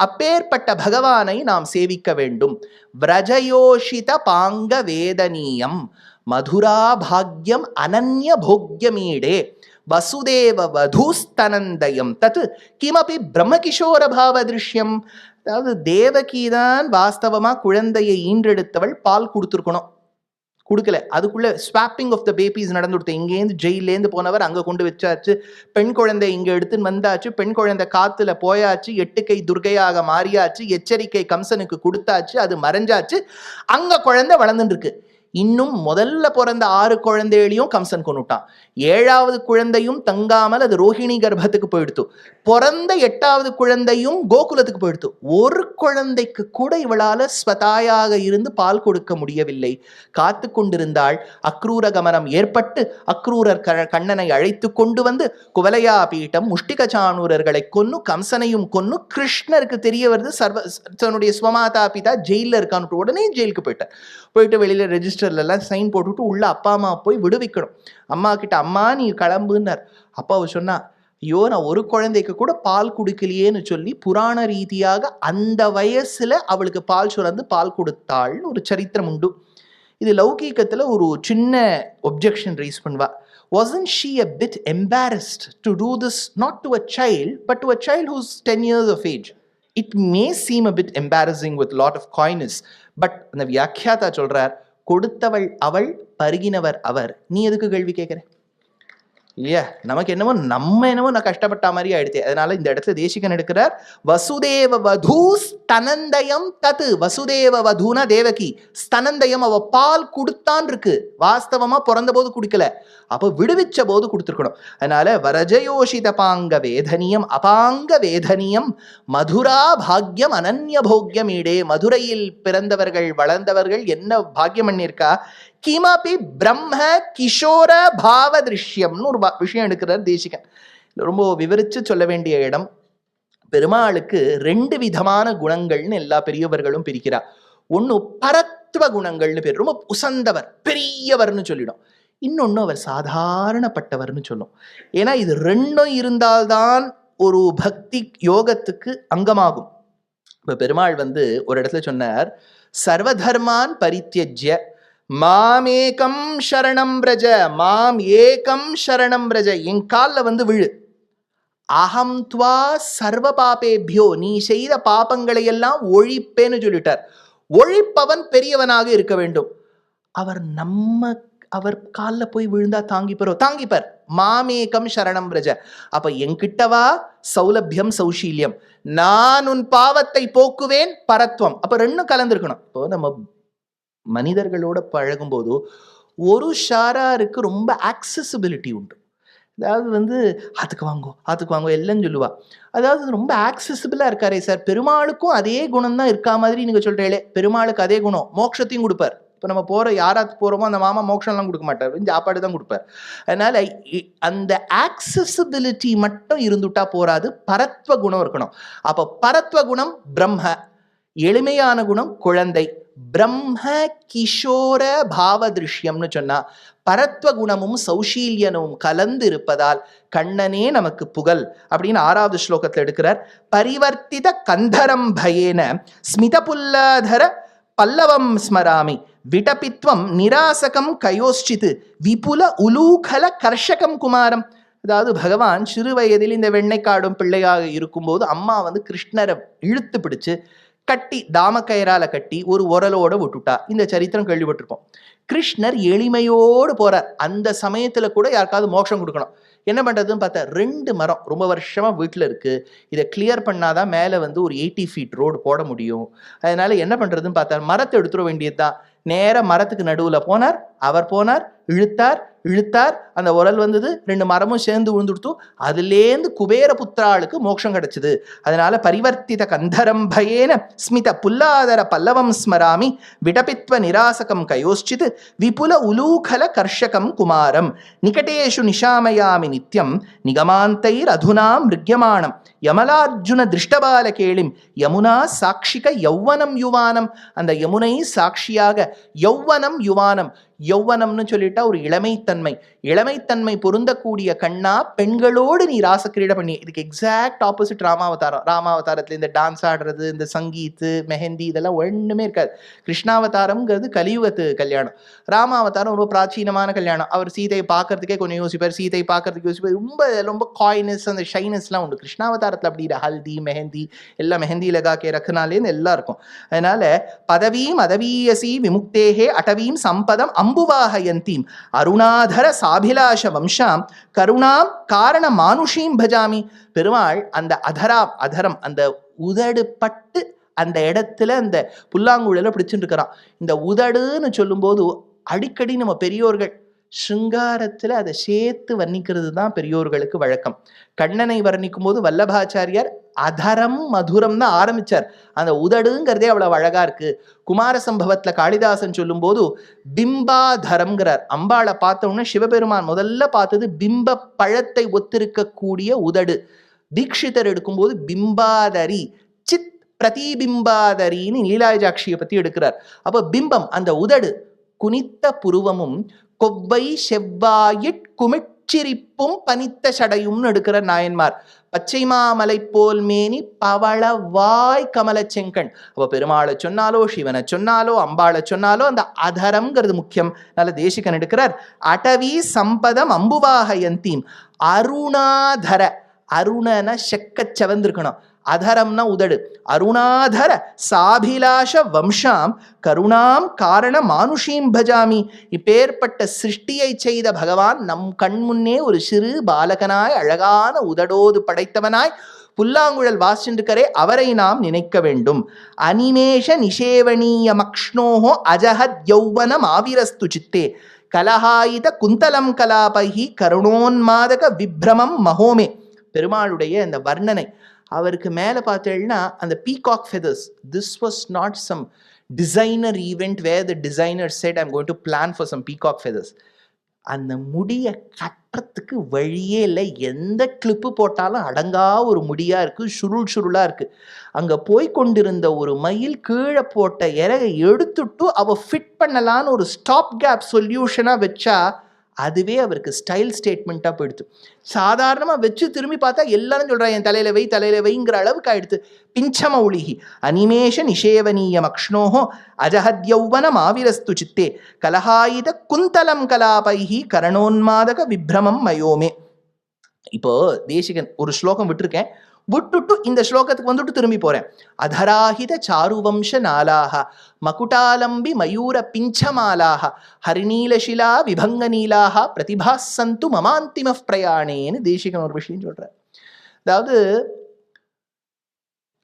அப்பேற்பட்ட பகவானை நாம் சேவிக்க வேண்டும். விரஜயோஷித பாங்க வேதனீயம் மதுரா பாக்யம் அனன்ய போக்யமீடே வசுதேவ வதூஸ்தனந்தயம் தத் கிமபி பிரம்மகிஷோர பாவ திருஷ்யம். அதாவது தேவகிதான் வாஸ்தவமா குழந்தையை ஈன்றெடுத்தவள், பால் கொடுத்துருக்கணும், கொடுக்கல. அதுக்குள்ள ஸ்வாப்பிங் ஆஃப் த பேபிஸ் நடந்துடுத்து. இங்கேருந்து ஜெயிலேருந்து போனவர் அங்கே கொண்டு வச்சாச்சு, பெண் குழந்தை இங்கே எடுத்துன்னு வந்தாச்சு, பெண் குழந்தை காத்துல போயாச்சு, 8 கை துர்கையாக மாறியாச்சு, எச்சரிக்கை கம்சனுக்கு கொடுத்தாச்சு, அது மறைஞ்சாச்சு, அங்க குழந்தை வளர்ந்துட்டு இருக்கு. இன்னும் முதல்ல பிறந்த 6 குழந்தைகளையும் கம்சன் கொண்டுட்டான். 7வது குழந்தையும் தங்காமல் அது ரோஹிணி கர்ப்பத்துக்கு போயிடுத்து. பிறந்த 8வது குழந்தையும் கோகுலத்துக்கு போயிடுத்து. ஒரு குழந்தைக்கு கூட இவளால ஸ்வதாயாக இருந்து பால் கொடுக்க முடியவில்லை. காத்து கொண்டிருந்தாள். அக்ரூர கமனம் ஏற்பட்டு அக்ரூரர் கண்ணனை அழைத்து கொண்டு வந்து குவலையா பீட்டம் முஷ்டிக சாணூரர்களை கொன்னு கம்சனையும் கொன்னு கிருஷ்ணருக்கு தெரிய வருது தன்னுடைய ஸ்வமாதா பிதா ஜெயில இருக்கான்னு. உடனே ஜெயிலுக்கு போயிட்டார். போயிட்டு வெளியில ரெஜிஸ்டர்லாம் சைன் போட்டுவிட்டு உள்ள அப்பா அம்மா போய் விடுவிக்கணும். அம்மா கிட்ட அம்மா நீ கிளம்புன்னார். அப்பாவை சொன்னா, ஐயோ நான் ஒரு குழந்தைக்கு கூட பால் குடிக்கலையேன்னு சொல்லி புராண ரீதியாக அந்த வயசுல அவளுக்கு பால் சுரந்து பால் கொடுத்தாள்னு ஒரு சரித்திரம் உண்டு. இது லௌகீகத்துல ஒரு சின்ன ஒப்ஜெக்ஷன் ரைஸ் பண்ணுவா. Wasn't she a bit embarrassed to do this not to a child but to a child who's 10 years of age? It may seem a bit embarrassing with a lot of coyness, but அந்த வியாக்கியாதா சொல்றார், கொடுத்தவள் அவள், பருகினவர் அவர், நீ எதுக்கு கேள்வி கேட்கிற? இல்லையா? நமக்கு என்னமோ நான் கஷ்டப்பட்ட மாதிரி ஆயிடுச்சு. அதனால இந்த இடத்துல தேசிகன் எடுக்கிறார், வசுதேவ வதூ ஸ்தனந்தயம் தத்து. வசுதேவ வதூனா தேவகி, ஸ்தனந்தயம் அவ பால் கொடுத்தான் இருக்கு, வாஸ்தவமா பிறந்த போது குடிக்கல, அப்ப விடுவிச்ச போது கொடுத்துருக்கணும். அதனால வரஜயோஷித பாங்க வேதனியம் அபாங்க வேதனியம் மதுரா பாக்யம் அனன்ய போக்யம் ஈடே. மதுரையில் பிறந்தவர்கள் வளர்ந்தவர்கள் என்ன பாக்கியம் பண்ணியிருக்கா? கிமபி பிரம்ம கிஷோர பாவ திருஷ்யம்னு ஒரு விஷயம் எடுக்கிறார் தேசிகன். ரொம்ப விவரிச்சு சொல்ல வேண்டிய இடம். பெருமாளுக்கு 2 விதமான குணங்கள்னு எல்லா பெரியவர்களும் பிரிக்கிறார். ஒன்னு பரத்வ குணங்கள்னு பேர், ரொம்ப உசந்தவர் பெரியவர்னு சொல்லிடும். இன்னொன்னு அவர் சாதாரணப்பட்டவர்னு சொல்லும். ஏன்னா இது 2 இருந்தால்தான் ஒரு பக்தி யோகத்துக்கு அங்கமாகும். இப்ப பெருமாள் ஒரு இடத்துல சொன்னார், சர்வதர்மான் பரித்யஜ்ய மாமேகம் சரணம் பிரஜ, மாம் ஏகம் சரணம் பிரஜ, என் காலில் விழு, அகம் துவா சர்வ பாபேபியோ, நீ செய்த பாபங்களை எல்லாம் ஒழிப்பேன்னு சொல்லிட்டார். ஒழிப்பவன் பெரியவனாக இருக்க வேண்டும். அவர் காலில் போய் விழுந்தா தாங்கிப்பார். மாமேகம் சரணம் பிரஜ. அப்ப என்கிட்டவா சௌலபியம் சௌஷீல்யம், நான் உன் பாவத்தை போக்குவேன், பரத்வம். அப்ப 2 கலந்துருக்கணும். இப்போ நம்ம மனிதர்களோட பழகும்போது ஒரு ஷாராருக்கு ரொம்ப ஆக்சசிபிலிட்டி உண்டு. அதாவது அதுக்கு வாங்கோ எல்லாம் சொல்லுவா. அதாவது ரொம்ப ஆக்சசிபிளா இருக்காரே சார், பெருமாளுக்கும் அதே குணம் தான் இருக்கா மாதிரி நீங்க சொல்றீங்களே. பெருமாளுக்கு அதே குணம், மோட்சத்தையும் கொடுப்பார். இப்போ நம்ம யாராவது போறோமோ அந்த மாமா மோட்சம்லாம் கொடுக்க மாட்டார், சாப்பாடு தான் கொடுப்பார். அதனால அந்த ஆக்சசிபிலிட்டி மட்டும் இருந்துட்டா போராது, பரத்வ குணம் இருக்கணும். அப்ப பரத்வ குணம் பிரம்ம, எளிமையான குணம் குழந்தை. பிரம்ம கிஷோர பாவ திருஷ்யம்னு சொன்னா பரத்வ குணமும் சௌஷீல்யனும் கலந்து இருப்பதால் கண்ணனே நமக்கு புகழ் அப்படின்னு 6வது ஸ்லோகத்தில் எடுக்கிறார். பரிவர்த்தித கந்தரம் பயேன ஸ்மிதபுல்லாதர பல்லவம் ஸ்மராமி விடபித்வம் நிராசகம் கயோஷ்சித் விபுல உலூகல கர்ஷகம் குமாரம். அதாவது பகவான் சிறு வயதில் இந்த வெண்ணைக்காடும் பிள்ளையாக இருக்கும்போது அம்மா கிருஷ்ணரை இழுத்து பிடிச்சு கட்டி தாமக்கயிறால கட்டி ஒரு உரலோட விட்டுட்டா. இந்த சரித்திரம் கேள்விப்பட்டிருப்போம். கிருஷ்ணர் எளிமையோடு போறார். அந்த சமயத்துல கூட யாருக்காவது மோட்சம் கொடுக்கணும். என்ன பண்றதுன்னு பார்த்தா 2 மரம் ரொம்ப வருஷமா வீட்டுல இருக்கு. இதை கிளியர் பண்ணாதான் மேல ஒரு 80 feet ரோடு போட முடியும். அதனால என்ன பண்றதுன்னு பார்த்தா மரத்தை எடுத்துட வேண்டியதுதான். நேர மரத்துக்கு நடுவுல போனார். அவர் போனார், இழுத்தார், அந்த உரல் வந்தது, 2 மரமும் சேர்ந்து விழுந்துடுத்து. அதுலேருந்து குபேர புத்திராளுக்கு மோட்சம் கிடைச்சது. அதனால பரிவர்த்தித கந்தரம் பயேன ஸ்மித புல்லாதர பல்லவம் ஸ்மராமி விடபித்வ நிராசகம் கயோஷ்சித் விபுல உலூகல கர்ஷகம் குமாரம் நிகடேஷு நிஷாமயாமி நித்யம் நிகமாந்தைர் அதுனா மிருக்யமானம் யமலார்ஜுன திருஷ்டபால கேளிம் யமுனா சாட்சிக யௌவனம் யுவானம். அந்த யமுனை சாட்சியாக யௌவனம் யுவானம். யௌவனம்னு சொல்லிட்டா ஒரு இளமைத்தன்மை பொருந்தக்கூடிய கண்ணா பெண்களோடு நீ ராசக்கிரீடை பண்ணி. இதுக்கு எக்ஸாக்ட் ஆப்போசிட் ராமாவதாரத்துல இந்த டான்ஸ் ஆடுறது, இந்த சங்கீத்து, மெஹந்தி இதெல்லாம் ஒண்ணுமே இருக்காது. கிருஷ்ணாவதாரம்ங்கிறது கலியுகத்து கல்யாணம். ராமாவதாரம் ரொம்ப பிராச்சீனமான கல்யாணம். அவர் சீதையை பார்க்கறதுக்கே கொஞ்சம் யோசிப்பார், ரொம்ப ரொம்ப காய்னஸ், அந்த ஷைனஸ்லாம் உண்டு. கிருஷ்ணாவதாரத்தில் அப்படி ஹல்தி மெஹந்தி எல்லாம் மெஹந்தி லகாக்கே ரக்குனாலேருந்து எல்லாம் இருக்கும். அதனால பதவீம் அதவீயசி விமுக்தேகே அடவீம் சம்பதம் அம்புவாஹயந்தீம் அருணாதர சாபிலாஷ வம்சாம் கருணாம் காரண மானுஷீம் பஜாமி. பெருமாள் அந்த அதரம் அந்த உதடு பட்டு அந்த இடத்துல அந்த புல்லாங்குழல பிடிச்சுட்டு இருக்கிறான். இந்த உதடுன்னு சொல்லும்போது அடிக்கடி நம்ம பெரியோர்கள் சிருங்காரத்துல அதை சேர்த்து வர்ணிக்கிறது தான் பெரியோர்களுக்கு வழக்கம். கண்ணனை வர்ணிக்கும் போது வல்லபாச்சாரியார் அதரம் மதுரம் தான் ஆரம்பிச்சார். அந்த உதடுங்கிறதே அவ்வளவு அழகா இருக்கு. குமார சம்பவத்துல காளிதாசன் சொல்லும் போது பிம்பாதரம்ங்கிறார். அம்பாளை பார்த்த உடனே சிவபெருமான் முதல்ல பார்த்தது பிம்ப பழத்தை ஒத்திருக்கக்கூடிய உதடு. தீட்சிதர் எடுக்கும்போது பிம்பாதரி சித் பிரதிபிம்பாதரின்னு நீலாயஜாட்சியை பத்தி எடுக்கிறார். அப்போ பிம்பம் அந்த உதடு, குனித்த புருவமும் கொவ்வை செவ்வாயிற் குமிச்சிரிப்பும் பனித்த சடையும் எடுக்கிற நாயன்மார். பச்சை மாமலை போல் மேனி பவள வாய் கமல செங்கண். அப்ப பெருமாளை சொன்னாலோ சிவனை சொன்னாலோ அம்பாளை சொன்னாலோ அந்த அதரம்ங்கிறது முக்கியம். நல்ல தேசிகன் எடுக்கிறார். அடவி சம்பதம் அம்புவாஹயந்தீம் அருணாதர. அருணன செக்க செவந்திருக்கணும், அதரம்னா உதடு. அருணாதர சாபிலாஷ வம்சாம் கருணாம் காரண மானுஷீம் பஜாமி. இப்பேற்பட்ட சிருஷ்டியை செய்த பகவான் நம் கண்முன்னே ஒரு சிறு பாலகனாய் அழகான உதடோடு படைத்தவனாய் புல்லாங்குழல் வாசிண்டிருக்கரே, அவரை நாம் நினைக்க வேண்டும். அனிமேஷ நிஷேவணீய மக்ஷ்ணோஹோ அஜஹத் யௌவனம் ஆவிரஸ்து சித்தே கலஹாயித குந்தலம் கலாபைஹி கருணோன்மாதக விப்ரமம் மகோமே. பெருமாளுடைய அந்த வர்ணனை அவருக்கு மேலே பார்த்தேன்னா அந்த peacock feathers. This was not some designer event where the designer said I'm going to plan for some peacock feathers. அந்த முடியை கட்டுறதுக்கு வழியே இல்லை. எந்த கிளிப்பு போட்டாலும் அடங்கா ஒரு முடியாக இருக்குது, சுருளாக இருக்குது. அங்கே போய் கொண்டிருந்த ஒரு மயில் கீழே போட்ட இறகை எடுத்துட்டு அவள் ஃபிட் பண்ணலான்னு ஒரு ஸ்டாப் கேப் சொல்யூஷனாக வச்சா அதுவே அவருக்கு ஸ்டைல் ஸ்டேட்மெண்ட்டாக போயிடுது. சாதாரணமாக வச்சு திரும்பி பார்த்தா எல்லாரும் சொல்கிறான் என் தலையில வைங்கிற அளவுக்கு ஆயிடுது. பிஞ்சம ஒளிகி அனிமேஷ நிஷேவனீயம் அக்ஷ்ணோஹோ அஜஹத்யௌவனம் ஆவிரஸ்து சித்தே கலஹாயித குந்தலம் கலாபைஹி கரணோன்மாதக விப்ரமம் மயோமே. இப்போ தேசிகன் ஒரு ஸ்லோகம் விட்டுருக்கேன், விட்டுட்டு இந்த ஸ்லோகத்துக்கு வந்துட்டு திரும்பி போறேன். அதராஹித சாருவம்ச நாளாக மகுடாலம்பி மயூர பிஞ்சமாலாக ஹரிநீலசிலா விபங்க நீலாக பிரதிபாசந்து மமாந்திம பிரயாணேன்னு தேசிகன் ஒரு விஷயம் சொல்றார். அதாவது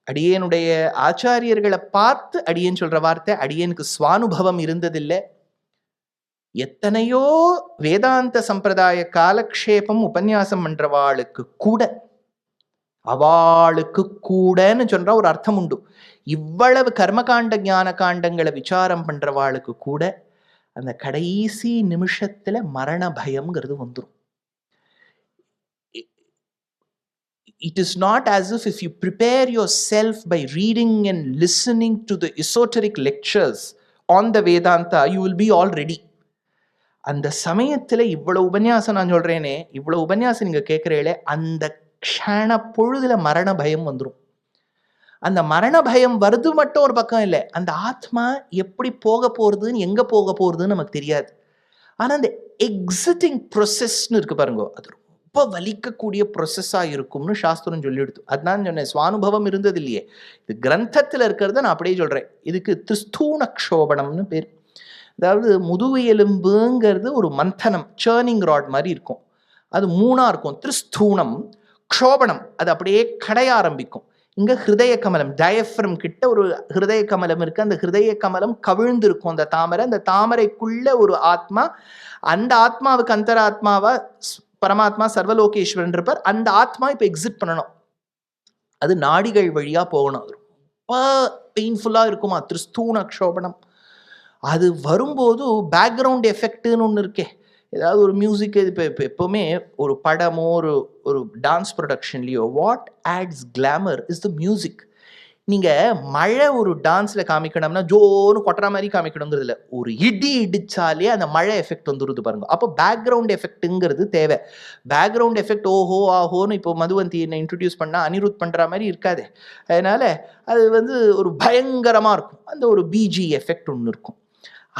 அடியேனுடைய ஆச்சாரியர்களை பார்த்து அடியேன் சொல்ற வார்த்தை, அடியேனுக்கு சுவானுபவம் இருந்ததில்லை. எத்தனையோ வேதாந்த சம்பிரதாய காலக்ஷேபம் உபன்யாசம் பண்றவாளுக்கு கூட, அவளுக்கு கூடன்னு சொல்ற ஒரு அர்த்தம் உண்டு. இவ்வளவு கர்மகாண்ட ஞான காண்டங்களை விசாரம் பண்றவாளுக்கு கூட அந்த கடைசி நிமிஷத்துல மரண பயம்ங்கிறது வந்துடும். It is not as if you prepare yourself by reading and listening to the esoteric lectures on the Vedanta, you will be all ready. அந்த சமயத்துல இவ்வளவு உபன்யாசம் நான் சொல்றேனே, இவ்வளவு உபன்யாசம் நீங்க கேட்கிறீங்களே, அந்த க்ஷண பொழுதுல மரண பயம் வந்துடும். அந்த மரண பயம் வருது மட்டும் ஒரு பக்கம் இல்லை, அந்த ஆத்மா எப்படி போக போறதுன்னு எங்க போக போறதுன்னு நமக்கு தெரியாது. ஆனா அந்த எக்ஸிட்டிங் ப்ரொசஸ்ன்னு இருக்கு பாருங்க, அது ரொம்ப ரொம்ப வலிக்கக்கூடிய ப்ரொசஸ்ஸாக இருக்கும்னு சாஸ்திரம் சொல்லிடுது. அதுதான் சொன்னேன், சுவானுபவம் இருந்தது இல்லையே, இது கிரந்தத்தில் இருக்கிறத நான் அப்படியே சொல்கிறேன். இதுக்கு திஸ்தூண க்ஷோபணம்னு பேர். அதாவது முதுகு எலும்புங்கிறது ஒரு மந்தனம், சேர்னிங் ராட் மாதிரி இருக்கும். அது மூணாக இருக்கும். திரிஸ்தூணம், க்ஷோபணம், அது அப்படியே கடைய ஆரம்பிக்கும். இங்கே ஹிருதய கமலம், டயஃப்ரம் கிட்ட ஒரு ஹிருதய கமலம் இருக்குது. அந்த ஹிருதய கமலம் கவிழ்ந்து இருக்கும் அந்த தாமரை. அந்த தாமரைக்குள்ள ஒரு ஆத்மா, அந்த ஆத்மாவுக்கு அந்தராத்மாவா பரமாத்மா சர்வலோகேஸ்வரன் இருப்பார். அந்த ஆத்மா இப்போ எக்ஸிட் பண்ணணும், அது நாடிகள் வழியாக போகணும். அது ரொம்ப பெயின்ஃபுல்லாக இருக்குமா திரிஸ்தூண க்ஷோபணம். அது வரும்போது பேக்ரவுண்ட் எஃபெக்ட்னு ஒன்று இருக்கே, ஏதாவது ஒரு மியூசிக், இப்போ எப்போவுமே ஒரு படமோ ஒரு டான்ஸ் ப்ரொடக்ஷன்லையோ what adds glamour is the music. நீங்கள் மழை ஒரு டான்ஸில் காமிக்கணும்னா ஜோன்னு கொட்டுற மாதிரி காமிக்கணுங்கிறது இல்லை, ஒரு இடி இடித்தாலே அந்த மழை எஃபெக்ட் வந்துருது பாருங்க. அப்போ பேக்ரவுண்ட் எஃபெக்ட்டுங்கிறது தேவை. பேக்ரவுண்ட் எஃபெக்ட் ஓஹோ ஆஹோன்னு இப்போ மதுவந்தி என்னை இன்ட்ரடியூஸ் பண்ணால் அனிருத் பண்ணுற மாதிரி இருக்காது. அதனால் அது ஒரு பயங்கரமாக இருக்கும். அந்த ஒரு பிஜி எஃபெக்ட் ஒன்று இருக்கும்.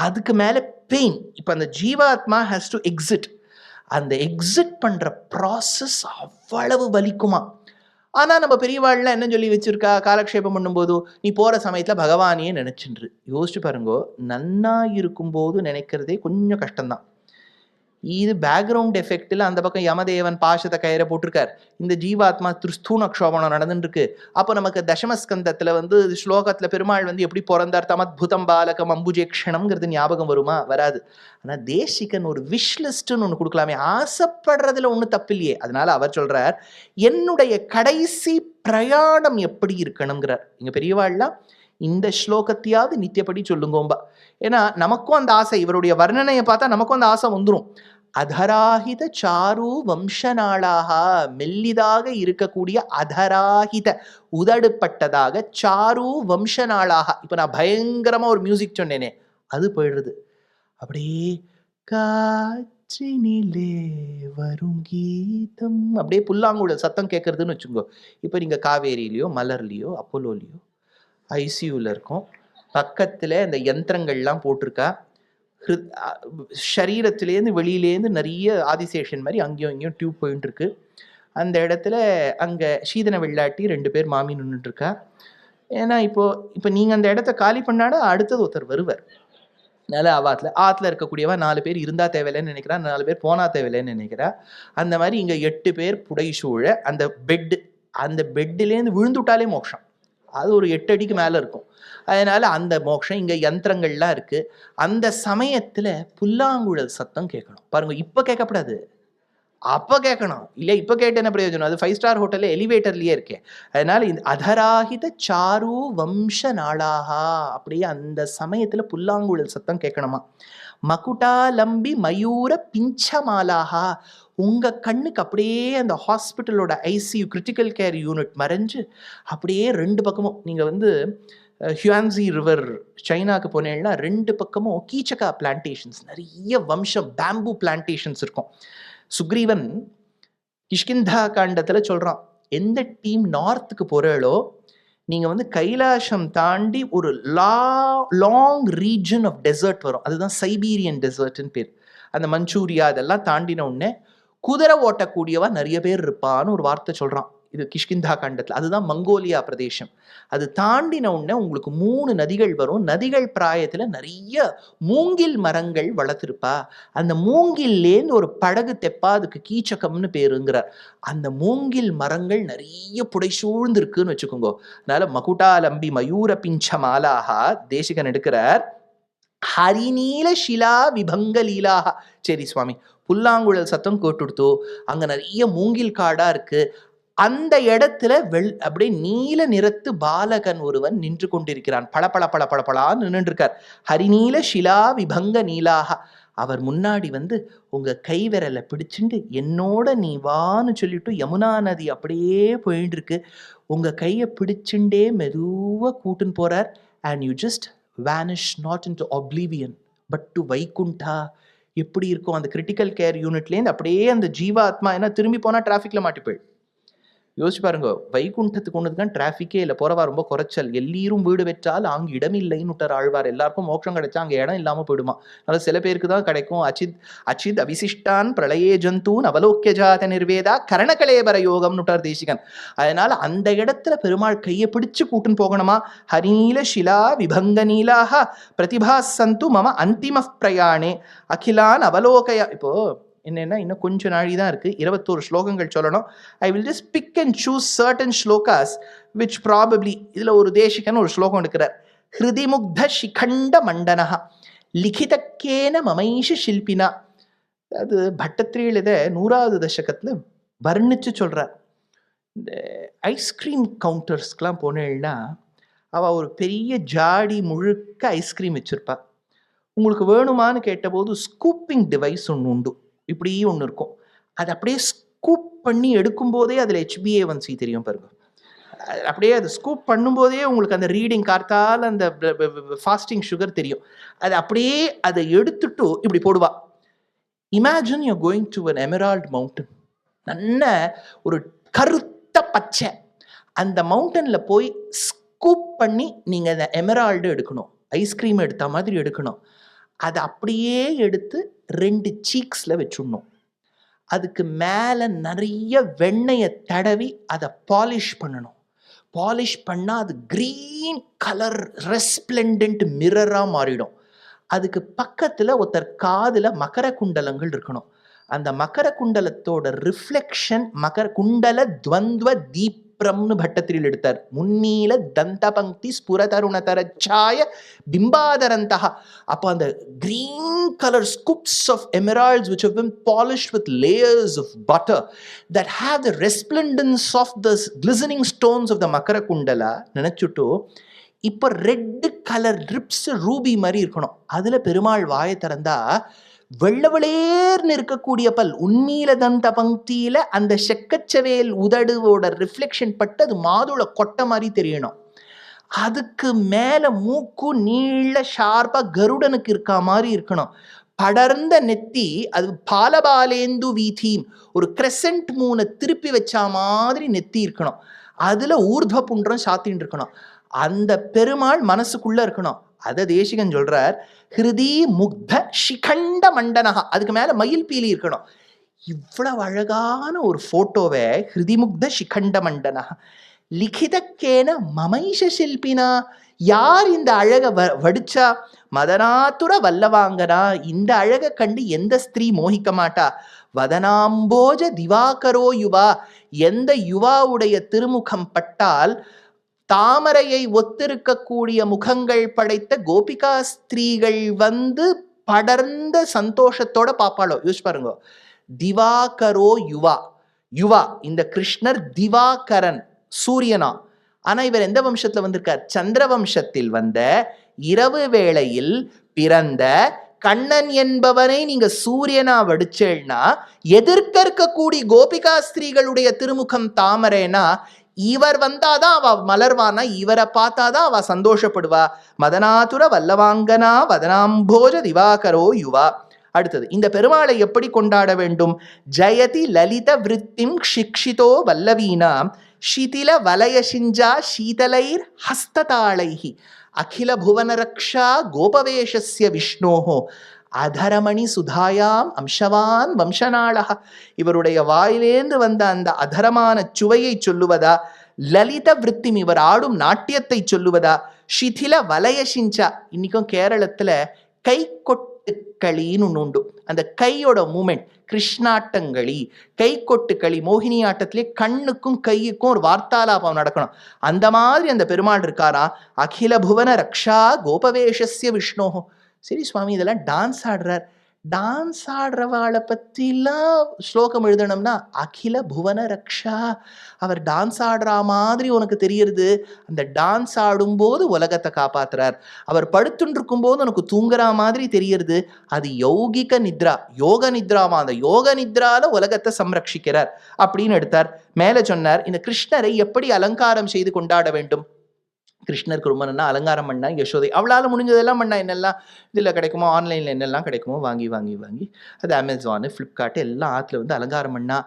அதுக்கு மேலே பெயின். இப்போ அந்த ஜீவாத்மா ஹேஸ் டு எக்ஸிட். அந்த எக்ஸிட் பண்ணுற ப்ராசஸ் அவ்வளவு வலிக்குமா. ஆனால் நம்ம பெரியவாள்லாம் என்ன சொல்லி வச்சுருக்கா, காலக்ஷேபம் பண்ணும்போது நீ போகிற சமயத்தில் பகவானையே நினச்சின்று. யோசிச்சு பாருங்கோ, நன்னா இருக்கும்போது நினைக்கிறதே கொஞ்சம் கஷ்டம்தான். இது பேக்ரவுண்ட் எஃபெக்டில் அந்த பக்கம் யமதேவன் பாசத்தை கயிறை போட்டிருக்கார், இந்த ஜீவாத்மா திரிஸ்தூண க்ஷோபணம் நடந்துருக்கு. அப்போ நமக்கு தசமஸ்கந்தத்தில் ஸ்லோகத்தில் பெருமாள் எப்படி பிறந்தார், தமத்புதம் பாலகம் அம்புஜேக்ஷணம்ங்கிறது ஞாபகம் வருமா? வராது. ஆனால் தேசிகன் ஒரு விஷ்லிஸ்ட்னு ஒன்று கொடுக்கலாமே, ஆசைப்படுறதுல ஒன்றும் தப்பில்லையே. அதனால அவர் சொல்றார், என்னுடைய கடைசி பிரயாணம் எப்படி இருக்கணுங்கிறார். இங்கே பெரியவாள்லாம் இந்த ஸ்லோகத்தையாவது நித்தியப்படி சொல்லுங்கோம்பா. ஏன்னா நமக்கும் அந்த ஆசை, இவருடைய வர்ணனையை பார்த்தா நமக்கும் அந்த ஆசை வந்துடும். அதராஹித சாரு வம்சநாளாக, மெல்லிதாக இருக்கக்கூடிய அதராஹித உதடுப்பட்டதாக சாரு வம்சநாளாக. இப்போ நான் பயங்கரமா ஒரு மியூசிக் சொன்னேனே, அது போயிடுறது. அப்படியே காற்றினிலே வரும் கீதம், அப்படியே புல்லாங்குழல் சத்தம் கேட்கறதுன்னு வச்சுக்கோ. இப்போ நீங்கள் காவேரியிலையோ மலர்லையோ அப்போலோலையோ ஐசியூவில் இருக்கும், பக்கத்தில் இந்த யந்திரங்கள்லாம் போட்டிருக்கா, சரீரத்துலேருந்து வெளியிலேருந்து நிறைய ஆதிசேஷன் மாதிரி அங்கேயும் இங்கேயும் டியூப் போயிட்டு இருக்கு. அந்த இடத்துல அங்கே சீதன வெள்ளாட்டி 2 பேர் மாமி நின்றுட்டுருக்கா. ஏன்னா இப்போ நீங்கள் அந்த இடத்த காலி பண்ணாட அடுத்தது ஒருத்தர் வருவார். அதனால் ஆற்றுல இருக்கக்கூடியவா 4 பேர் இருந்தால் தேவையில்லைன்னு நினைக்கிறா, 4 பேர் போனால் தேவையில்லைன்னு நினைக்கிறா. அந்த மாதிரி இங்கே 8 பேர் புடைசூழ அந்த பெட்டுலேருந்து விழுந்துட்டாலே மோட்சம். அது ஒரு 8 அடிக்கு மேலே இருக்கும். அதனால் அந்த மோட்சம், இங்கே யந்திரங்கள்லாம் இருக்குது. அந்த சமயத்தில் புல்லாங்குழல் சத்தம் கேட்கணும் பாருங்க. இப்போ கேட்கக்கூடாது, அப்போ கேட்கணும். இல்லை இப்போ கேட்டு என்ன பிரயோஜனம், அது 5 ஸ்டார் ஹோட்டலில் எலிவேட்டர்லேயே இருக்கே. அதனால் இந்த அதராஹித சாரு வம்ச நாளாகா, அப்படியே அந்த சமயத்தில் புல்லாங்குழல் சத்தம் கேட்கணுமா. மகுடா லம்பி மயூர பிஞ்சமாலாகா, உங்கள் கண்ணுக்கு அப்படியே அந்த ஹாஸ்பிட்டலோட ஐசியூ கிரிட்டிக்கல் கேர் யூனிட் மறைஞ்சு அப்படியே 2 பக்கமும் நீங்கள் ஹுயான்சி ரிவர் சைனாவுக்கு போனேன்னா 2 பக்கமும் கீச்சகா பிளான்டேஷன்ஸ், நிறைய வம்சம் பேம்பு பிளான்டேஷன்ஸ் இருக்கும். சுக்ரீவன் கிஷ்கிந்தா காண்டத்தில் சொல்கிறான், எந்த டீம் நார்த்துக்கு போகிறாளோ நீங்கள் கைலாசம் தாண்டி ஒரு லாங் ரீஜன் ஆஃப் டெசர்ட் வரும், அதுதான் சைபீரியன் டெசர்ட்னு பேர். அந்த மஞ்சூரியா அதெல்லாம் தாண்டின உடனே குதிரை ஓட்டக்கூடியவா நிறைய பேர் இருப்பான்னு ஒரு வார்த்தை சொல்கிறான். இது கிஷ்கிந்தா காண்டத்தில், அதுதான் மங்கோலியா பிரதேசம். அது தாண்டின உடனே உங்களுக்கு 3 நதிகள் வரும். நதிகள் பிராயத்தில் நிறைய மூங்கில் மரங்கள் வளர்த்துருப்பா. அந்த மூங்கில்லேருந்து ஒரு படகு தெப்பா, அதுக்கு கீச்சகம்னு பேருங்கிறார். அந்த மூங்கில் மரங்கள் நிறைய புடைசூழ்ந்து இருக்குன்னு வச்சுக்கோங்க. அதனால மகுடாலம்பி மயூர பிஞ்ச மாலாகா தேசிகன் எடுக்கிறார். ஹரிநீல ஷிலா விபங்க லீலாக. சரி சுவாமி, புல்லாங்குழல் சத்தம் கேட்டுடுத்தோ, அங்கே நிறைய மூங்கில் காடாக இருக்குது. அந்த இடத்துல அப்படியே நீல நிறத்து பாலகன் ஒருவன் நின்று கொண்டிருக்கிறான். பளபள பளபளான்னு நின்று இருக்கார். ஹரிநீல ஷிலா விபங்க நீலாக. அவர் முன்னாடி உங்க கை விரலை பிடிச்சிட்டு என்னோட நீ வான்னு சொல்லிட்டு யமுனா நதி அப்படியே போயிட்டு இருக்கு. உங்க கையை பிடிச்சுண்டே மெதுவா கூட்டுன்னு போறார். And you just vanish not into oblivion but to Vaikuntha. எப்படி இருக்கும் அந்த கிரிட்டிக்கல் கேர் யூனிட்லேருந்து அப்படியே அந்த ஜீவாத்மா, ஏன்னா திரும்பி போனால் டிராஃபிக்ல மாட்டிப்போய் யோசிச்சு பாருங்க, வைகுண்டத்துக்கு ஒண்ணுதான் டிராஃபிக்கே இல்லை, போறவா ரொம்ப குறைச்சல். எல்லீரும் வீடு பெற்றால் அங்கு இடம் இல்லைன்னு விட்டார் ஆழ்வார். எல்லாருக்கும் மோட்சம் கிடைச்சா அங்க இடம் இல்லாம போயிடுமா. அதனால சில பேருக்கு தான் கிடைக்கும். அச்சித் அவிசிஷ்டான் பிரளயே ஜந்தூன் அவலோக்கிய ஜாத நிர்வேதா கரணகலேபர யோகம்னு விட்டார் தேசிகன். அதனால அந்த இடத்துல பெருமாள் கையை பிடிச்சு கூட்டுன்னு போகணுமா. ஹரிநீல ஷிலா விபங்க நீலாக பிரதிபா சந்து மம அந்திம பிரயாணே அகிலான் அவலோகயா. இப்போ என்னன்னா இன்னும் கொஞ்சம் நாழி தான் இருக்கு, 21 ஸ்லோகங்கள் சொல்லணும். I will just pick and choose certain slokas which probably. இதுல ஒரு தேசிகன் ஒரு ஸ்லோகம் எடுக்கிறார். ஹிருதிமுக்த சிகண்ட மண்டனஹ லிகிதக்கேன மமைஷ ஷில்பினா. அது பட்டத்திரியில் இதை 100வது தசகத்துல வர்ணிச்சு சொல்றார். இந்த ஐஸ்கிரீம் கவுண்டர்ஸ்க்கெலாம் போனேன்னா அவள் ஒரு பெரிய ஜாடி முழுக்க ஐஸ்கிரீம் வச்சிருப்பா. உங்களுக்கு வேணுமான்னு கேட்டபோது ஸ்கூப்பிங் டிவைஸ் ஒன்று உண்டு, இப்படி ஒன்று இருக்கும். அது அப்படியே ஸ்கூப் பண்ணி எடுக்கும் போதே அதில் HbA1c தெரியும் பாருங்க. அப்படியே அது ஸ்கூப் பண்ணும்போதே உங்களுக்கு அந்த ரீடிங் கார்த்தால் அந்த ஃபாஸ்டிங் சுகர் தெரியும். அது அப்படியே அதை எடுத்துட்டு இப்படி போடுவா. Imagine you going to an emerald mountain, நல்ல ஒரு கருத்த பச்சை அந்த மவுண்டன்ல போய் ஸ்கூப் பண்ணி நீங்க அந்த எமரால்டு எடுக்கணும், ஐஸ்கிரீம் எடுத்த மாதிரி எடுக்கணும். அதை அப்படியே எடுத்து 2 சீக்ஸ்ல வச்சுடணும். அதுக்கு மேல நிறைய வெண்ணெயை தடவி அதை பாலிஷ் பண்ணணும். பாலிஷ் பண்ணா அது கிரீன் கலர் ரெஸ்பிளண்டன்ட் மிரரா மாறிடும். அதுக்கு பக்கத்துல ஒருத்தர் காதுல மகர குண்டலங்கள் இருக்கணும். அந்த மகர குண்டலத்தோட ரிஃப்ளெக்ஷன் மகர குண்டல துவந்த்வ தீப்ரம்னு பட்டத்திரியில் எடுத்தார். முன்னீல தந்த பங்கி ஸ்புரதருணதரச்சாய பிம்பாதரந்தா. அப்போ அந்த green colour scoops of emeralds which have been polished with layers of butter that have the resplendence of the glistening stones of the makara kundala நினைச்சுட்டு இப்போ ரெட் கலர் ரிப்ஸ் ரூபி மாதிரி இருக்கணும். அதுல பெருமாள் வாயை திறந்தா வெள்ளவளேர்னு இருக்கக்கூடிய பல் உண்மையில தந்த பங்கியில அந்த செக்கச்சவேல் உதடுவோட ரிஃப்ளெக்ஷன் பட்டு அது மாதுளை கொட்டை மாதிரி தெரியணும். அதுக்கு மேல மூக்கு நீள ஷார்ப்பா கருடனுக்கு இருக்கா மாதிரி இருக்கணும். படர்ந்த நெத்தி, அது பாலபாலேந்து வீதீம் ஒரு கிரெசன்ட் மூணை திருப்பி வச்சா மாதிரி நெத்தி இருக்கணும். அதுல ஊர்த்வ புன்றம் சாத்தின்னு இருக்கணும். அந்த பெருமாள் மனசுக்குள்ள இருக்கணும். அத தேசிகன் சொல்றார், ஹிருதி முக்த சிகண்ட மண்டனஹா. அதுக்கு மேல மயில் பீலி இருக்கணும். இவ்வளவு அழகான ஒரு போட்டோவை ஹிருதிமுக்த சிகண்ட மண்டனஹா லிகிதக்கேன மமைஷ சில்பினா. யார் இந்த அழக வடிச்சா? மதனாத்துர வல்லவாங்கனா. இந்த அழக கண்டு எந்த ஸ்திரீ மோகிக்க மாட்டா? வதனாம்போஜ திவாகரோ யுவா. எந்த யுவாவுடைய திருமுகம் பட்டால் தாமரையை ஒத்திருக்கக்கூடிய முகங்கள் படைத்த கோபிகா ஸ்திரீகள் வந்து படர்ந்த சந்தோஷத்தோட பாப்பாளோ. யோசிச்சு பாருங்க, திவாகரோ யுவா. யுவா இந்த கிருஷ்ணர் திவாகரன், சூரியனா. ஆனா இவர் எந்த வம்சத்துல வந்திருக்கார்? சந்திர வம்சத்தில் வந்த இரவு வேளையில் பிறந்த கண்ணன் என்பவனை நீங்க சூரியனா வடிச்சேன்னா எதிர்க்க இருக்கக்கூடிய கோபிகா ஸ்திரீகளுடைய திருமுகம் தாமரைனா இவர் வந்தாதான் அவ மலர்வானா, இவரை பார்த்தாதான் அவ சந்தோஷப்படுவா. மதனாதுர வல்லவாங்கனா வதனாம்போஜ திவாகரோ யுவா. அடுத்தது, இந்த பெருமாளை எப்படி கொண்டாட வேண்டும்? ஜயதி லலித விருத்திம் ஷிக்ஷிதோ வல்லவீனாம் ஷிதில வலயசிஞ்சா சீதலைர் ஹஸ்ததாளைஹி அகில புவன ரக்ஷா கோபவேஷஸ்ய விஷ்ணோஹோ அதரமணி சுதாயாம் அம்சவான் வம்சநாளக. இவருடைய வாயிலேந்து வந்த அந்த அதரமான சுவையை சொல்லுவதா? லலித விருத்திம் இவர் ஆடும் நாட்டியத்தை சொல்லுவதா? ஷிதில வலயசிஞ்சா. இன்னைக்கும் கேரளத்துல கை கொட்டுக்களின்னு ஒன்று உண்டு. அந்த கையோட மூமெண்ட் கிருஷ்ணாட்டங்களி, கை கொட்டுக்களி. மோகினி ஆட்டத்திலே கண்ணுக்கும் கையுக்கும் ஒரு வார்த்தாலாபம் நடக்கணும். அந்த மாதிரி அந்த பெருமாள் இருக்காரா. அகில புவன ரக்ஷா கோபவேஷஸ்ய விஷ்ணோஹோ. சரி சுவாமி, இதெல்லாம் டான்ஸ் ஆடுறார். டான்ஸ் ஆடுறவாளை பற்றிலாம் ஸ்லோகம் எழுதணும்னா அகில புவன ரக்ஷா, அவர் டான்ஸ் ஆடுற மாதிரி உனக்கு தெரியறது. அந்த டான்ஸ் ஆடும்போது உலகத்தை காப்பாத்துறார். அவர் படுத்துட்டு இருக்கும்போது உனக்கு தூங்குற மாதிரி தெரியறது. அது யௌகிக நித்ரா, யோக நித்ராவா. அந்த யோக நித்ரால உலகத்தை சம்ரட்சிக்கிறார் அப்படின்னு எடுத்தார். மேல சொன்னார், இந்த கிருஷ்ணரை எப்படி அலங்காரம் செய்து கொண்டாட வேண்டும்? கிருஷ்ணருக்கு ரொம்ப நல்லா அலங்காரம் பண்ணா யசோதை. அவளால் முடிஞ்சதெல்லாம் பண்ணா. என்னெல்லாம் இதில் கிடைக்குமோ, ஆன்லைனில் என்னெல்லாம் கிடைக்குமோ வாங்கி வாங்கி வாங்கி அது அமேசானு, ஃப்ளிப்கார்ட்டு எல்லாம் ஆற்றுல வந்து அலங்காரம் பண்ணா.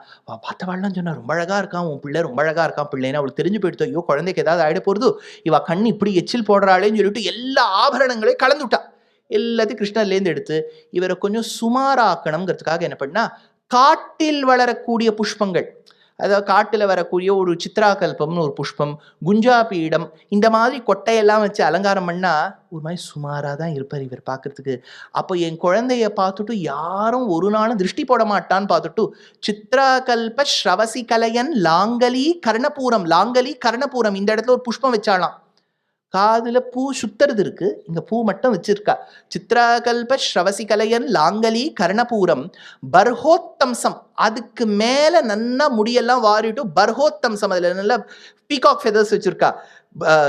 பார்த்தவாள்லாம் சொன்னா, ரொம்ப அழகாக இருக்கான் உன் பிள்ளை, ரொம்ப அழகாக இருக்கான் பிள்ளைன்னு. அவளுக்கு தெரிஞ்சு போயிடுத்து, ஐயோ குழந்தைக்கு ஏதாவது ஆகிட போகிறது, இவள் கண் இப்படி எச்சில் போடுறாளேன்னு சொல்லிட்டு எல்லா ஆபரணங்களையும் கலந்துவிட்டா. எல்லாத்தையும் கிருஷ்ணர்லேருந்து எடுத்து இவரை கொஞ்சம் சுமாராக்கணுங்கிறதுக்காக என்ன பண்ணா, காட்டில் வளரக்கூடிய புஷ்பங்கள், அதாவது காட்டில் வரக்கூடிய ஒரு சித்ராகல்பம்னு ஒரு புஷ்பம், குஞ்சாபீடம், இந்த மாதிரி கொட்டையெல்லாம் வச்சு அலங்காரம் பண்ணால் ஒரு மாதிரி சுமாராக தான் இருப்பார் இவர் பார்க்கறதுக்கு. அப்போ என் குழந்தைய பார்த்துட்டு யாரும் ஒரு நாளும் திருஷ்டி போட மாட்டான்னு பார்த்துட்டு சித்ராகல்ப ஸ்ரவசி கலையன் லாங்கலி கர்ணபூரம், லாங்கலி கர்ணபூரம் இந்த இடத்துல ஒரு புஷ்பம் வச்சாலாம். காதில் பூ சுத்துறது இருக்கு, இங்கே பூ மட்டும் வச்சிருக்கா. சித்ராகல்ப ஸ்ரவசி கலையன் லாங்கலி கர்ணபூரம் பர்ஹோத்தம்சம், அதுக்கு மேலே நல்லா முடியெல்லாம் வாரிட்டு பர்ஹோத்தம்சம், அதில் நல்லா பீகாக் ஃபெதர்ஸ் வச்சிருக்கா.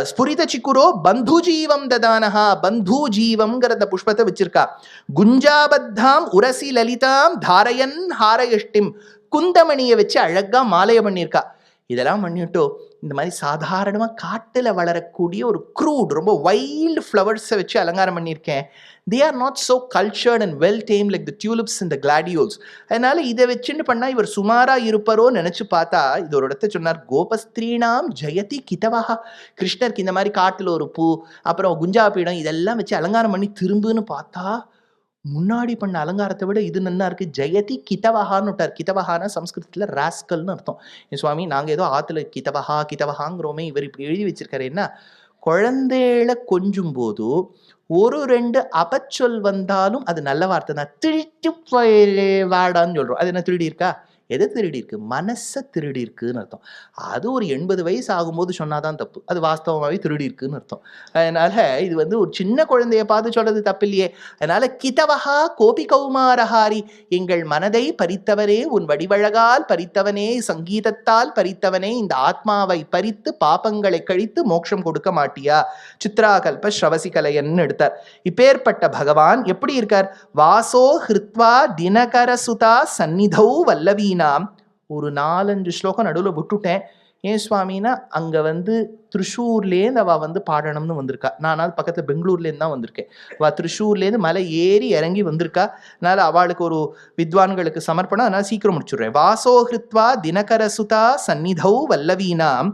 ஸ்புரித சிக்குரோ பந்து ஜீவம் ததானஹா, பந்து ஜீவம்ங்கிற அந்த புஷ்பத்தை வச்சிருக்கா. குஞ்சாபத்தாம் உரசி லலிதாம் தாரயன் ஹாரயஷ்டிம், குந்தமணியை வச்சு அழகா மாலையை பண்ணியிருக்கா. இதெல்லாம் பண்ணிவிட்டோ இந்த மாதிரி சாதாரணமாக காட்டில் வளரக்கூடிய ஒரு க்ரூட் ரொம்ப வைல்டு ஃப்ளவர்ஸை வச்சு அலங்காரம் பண்ணியிருக்கேன். They are not so cultured and well tame like the tulips and the gladioli. அதனால் இதை வச்சுன்னு பண்ணால் இவர் சுமாராக இருப்பாரோ நினச்சி பார்த்தா இது ஒரு இடத்த சொன்னார், கோபஸ்திரீனாம் ஜெயதி கிதவஹா. கிருஷ்ணருக்கு இந்த மாதிரி காட்டில் ஒரு பூ, அப்புறம் குஞ்சாபீடம் இதெல்லாம் வச்சு அலங்காரம் பண்ணி திரும்புன்னு பார்த்தா முன்னாடி பண்ண அலங்காரத்தை விட இது நல்லா இருக்கு. ஜெயதி கிதவஹான்னு விட்டார். கிதவஹானா சம்ஸ்கிருதத்தில் ராஸ்கல்னு அர்த்தம். சுவாமி நாங்கள் ஏதோ ஆற்றுல கிதவஹா கிதவஹாங்கிறோமே, இவர் இப்படி எழுதி வச்சிருக்காரு. என்ன, குழந்தைகளை கொஞ்சும் போது ஒரு ரெண்டு அபச்சொல் வந்தாலும் அது நல்ல வார்த்தை தான். திருட்டு வாடான்னு சொல்கிறோம், அது என்ன திருடி இருக்கா? எதை திருடி இருக்கு? மனசை திருடி இருக்குன்னு அர்த்தம். அது ஒரு 80 வயசு ஆகும்போது சொன்னாதான் தப்பு, அது வாஸ்தவமாகவே திருடி இருக்குன்னு அர்த்தம். அதனால இது வந்து ஒரு சின்ன குழந்தைய பார்த்து சொல்றது தப்பு இல்லையே. அதனால கிதவஹா கோபி கௌமாரஹாரி, எங்கள் மனதை பறித்தவனே, உன் வடிவழகால் பறித்தவனே, சங்கீதத்தால் பறித்தவனே, இந்த ஆத்மாவை பறித்து பாபங்களை கழித்து மோட்சம் கொடுக்க மாட்டியா? சித்ராகல்ப ஸ்ரவசி கலையன்னு எடுத்தார். இப்பேற்பட்ட பகவான் எப்படி இருக்கார்? வாசோ ஹிருத்வா தினகர சுதா சந்நிதௌ வல்லவீனா. ஒரு 4-5 ஸ்லோகம் நடுவில் விட்டுட்டேன். ஏன் சுவாமின்னா அங்கே வந்து திருஷூர்லேருந்து அவள் வந்து பாடணும்னு வந்திருக்கா. நான் அது பக்கத்தில் பெங்களூர்லேருந்து தான் வந்திருக்கேன். அவள் திருஷூர்லேருந்து மலை ஏறி இறங்கி வந்திருக்கா. அதனால் அவளுக்கு ஒரு வித்வான்களுக்கு சமர்ப்பணம், அதனால் சீக்கிரம் முடிச்சுடுறேன். வாசோ ஹிருத்வா தினகர சுதா சந்நிதௌ வல்லவீனாம்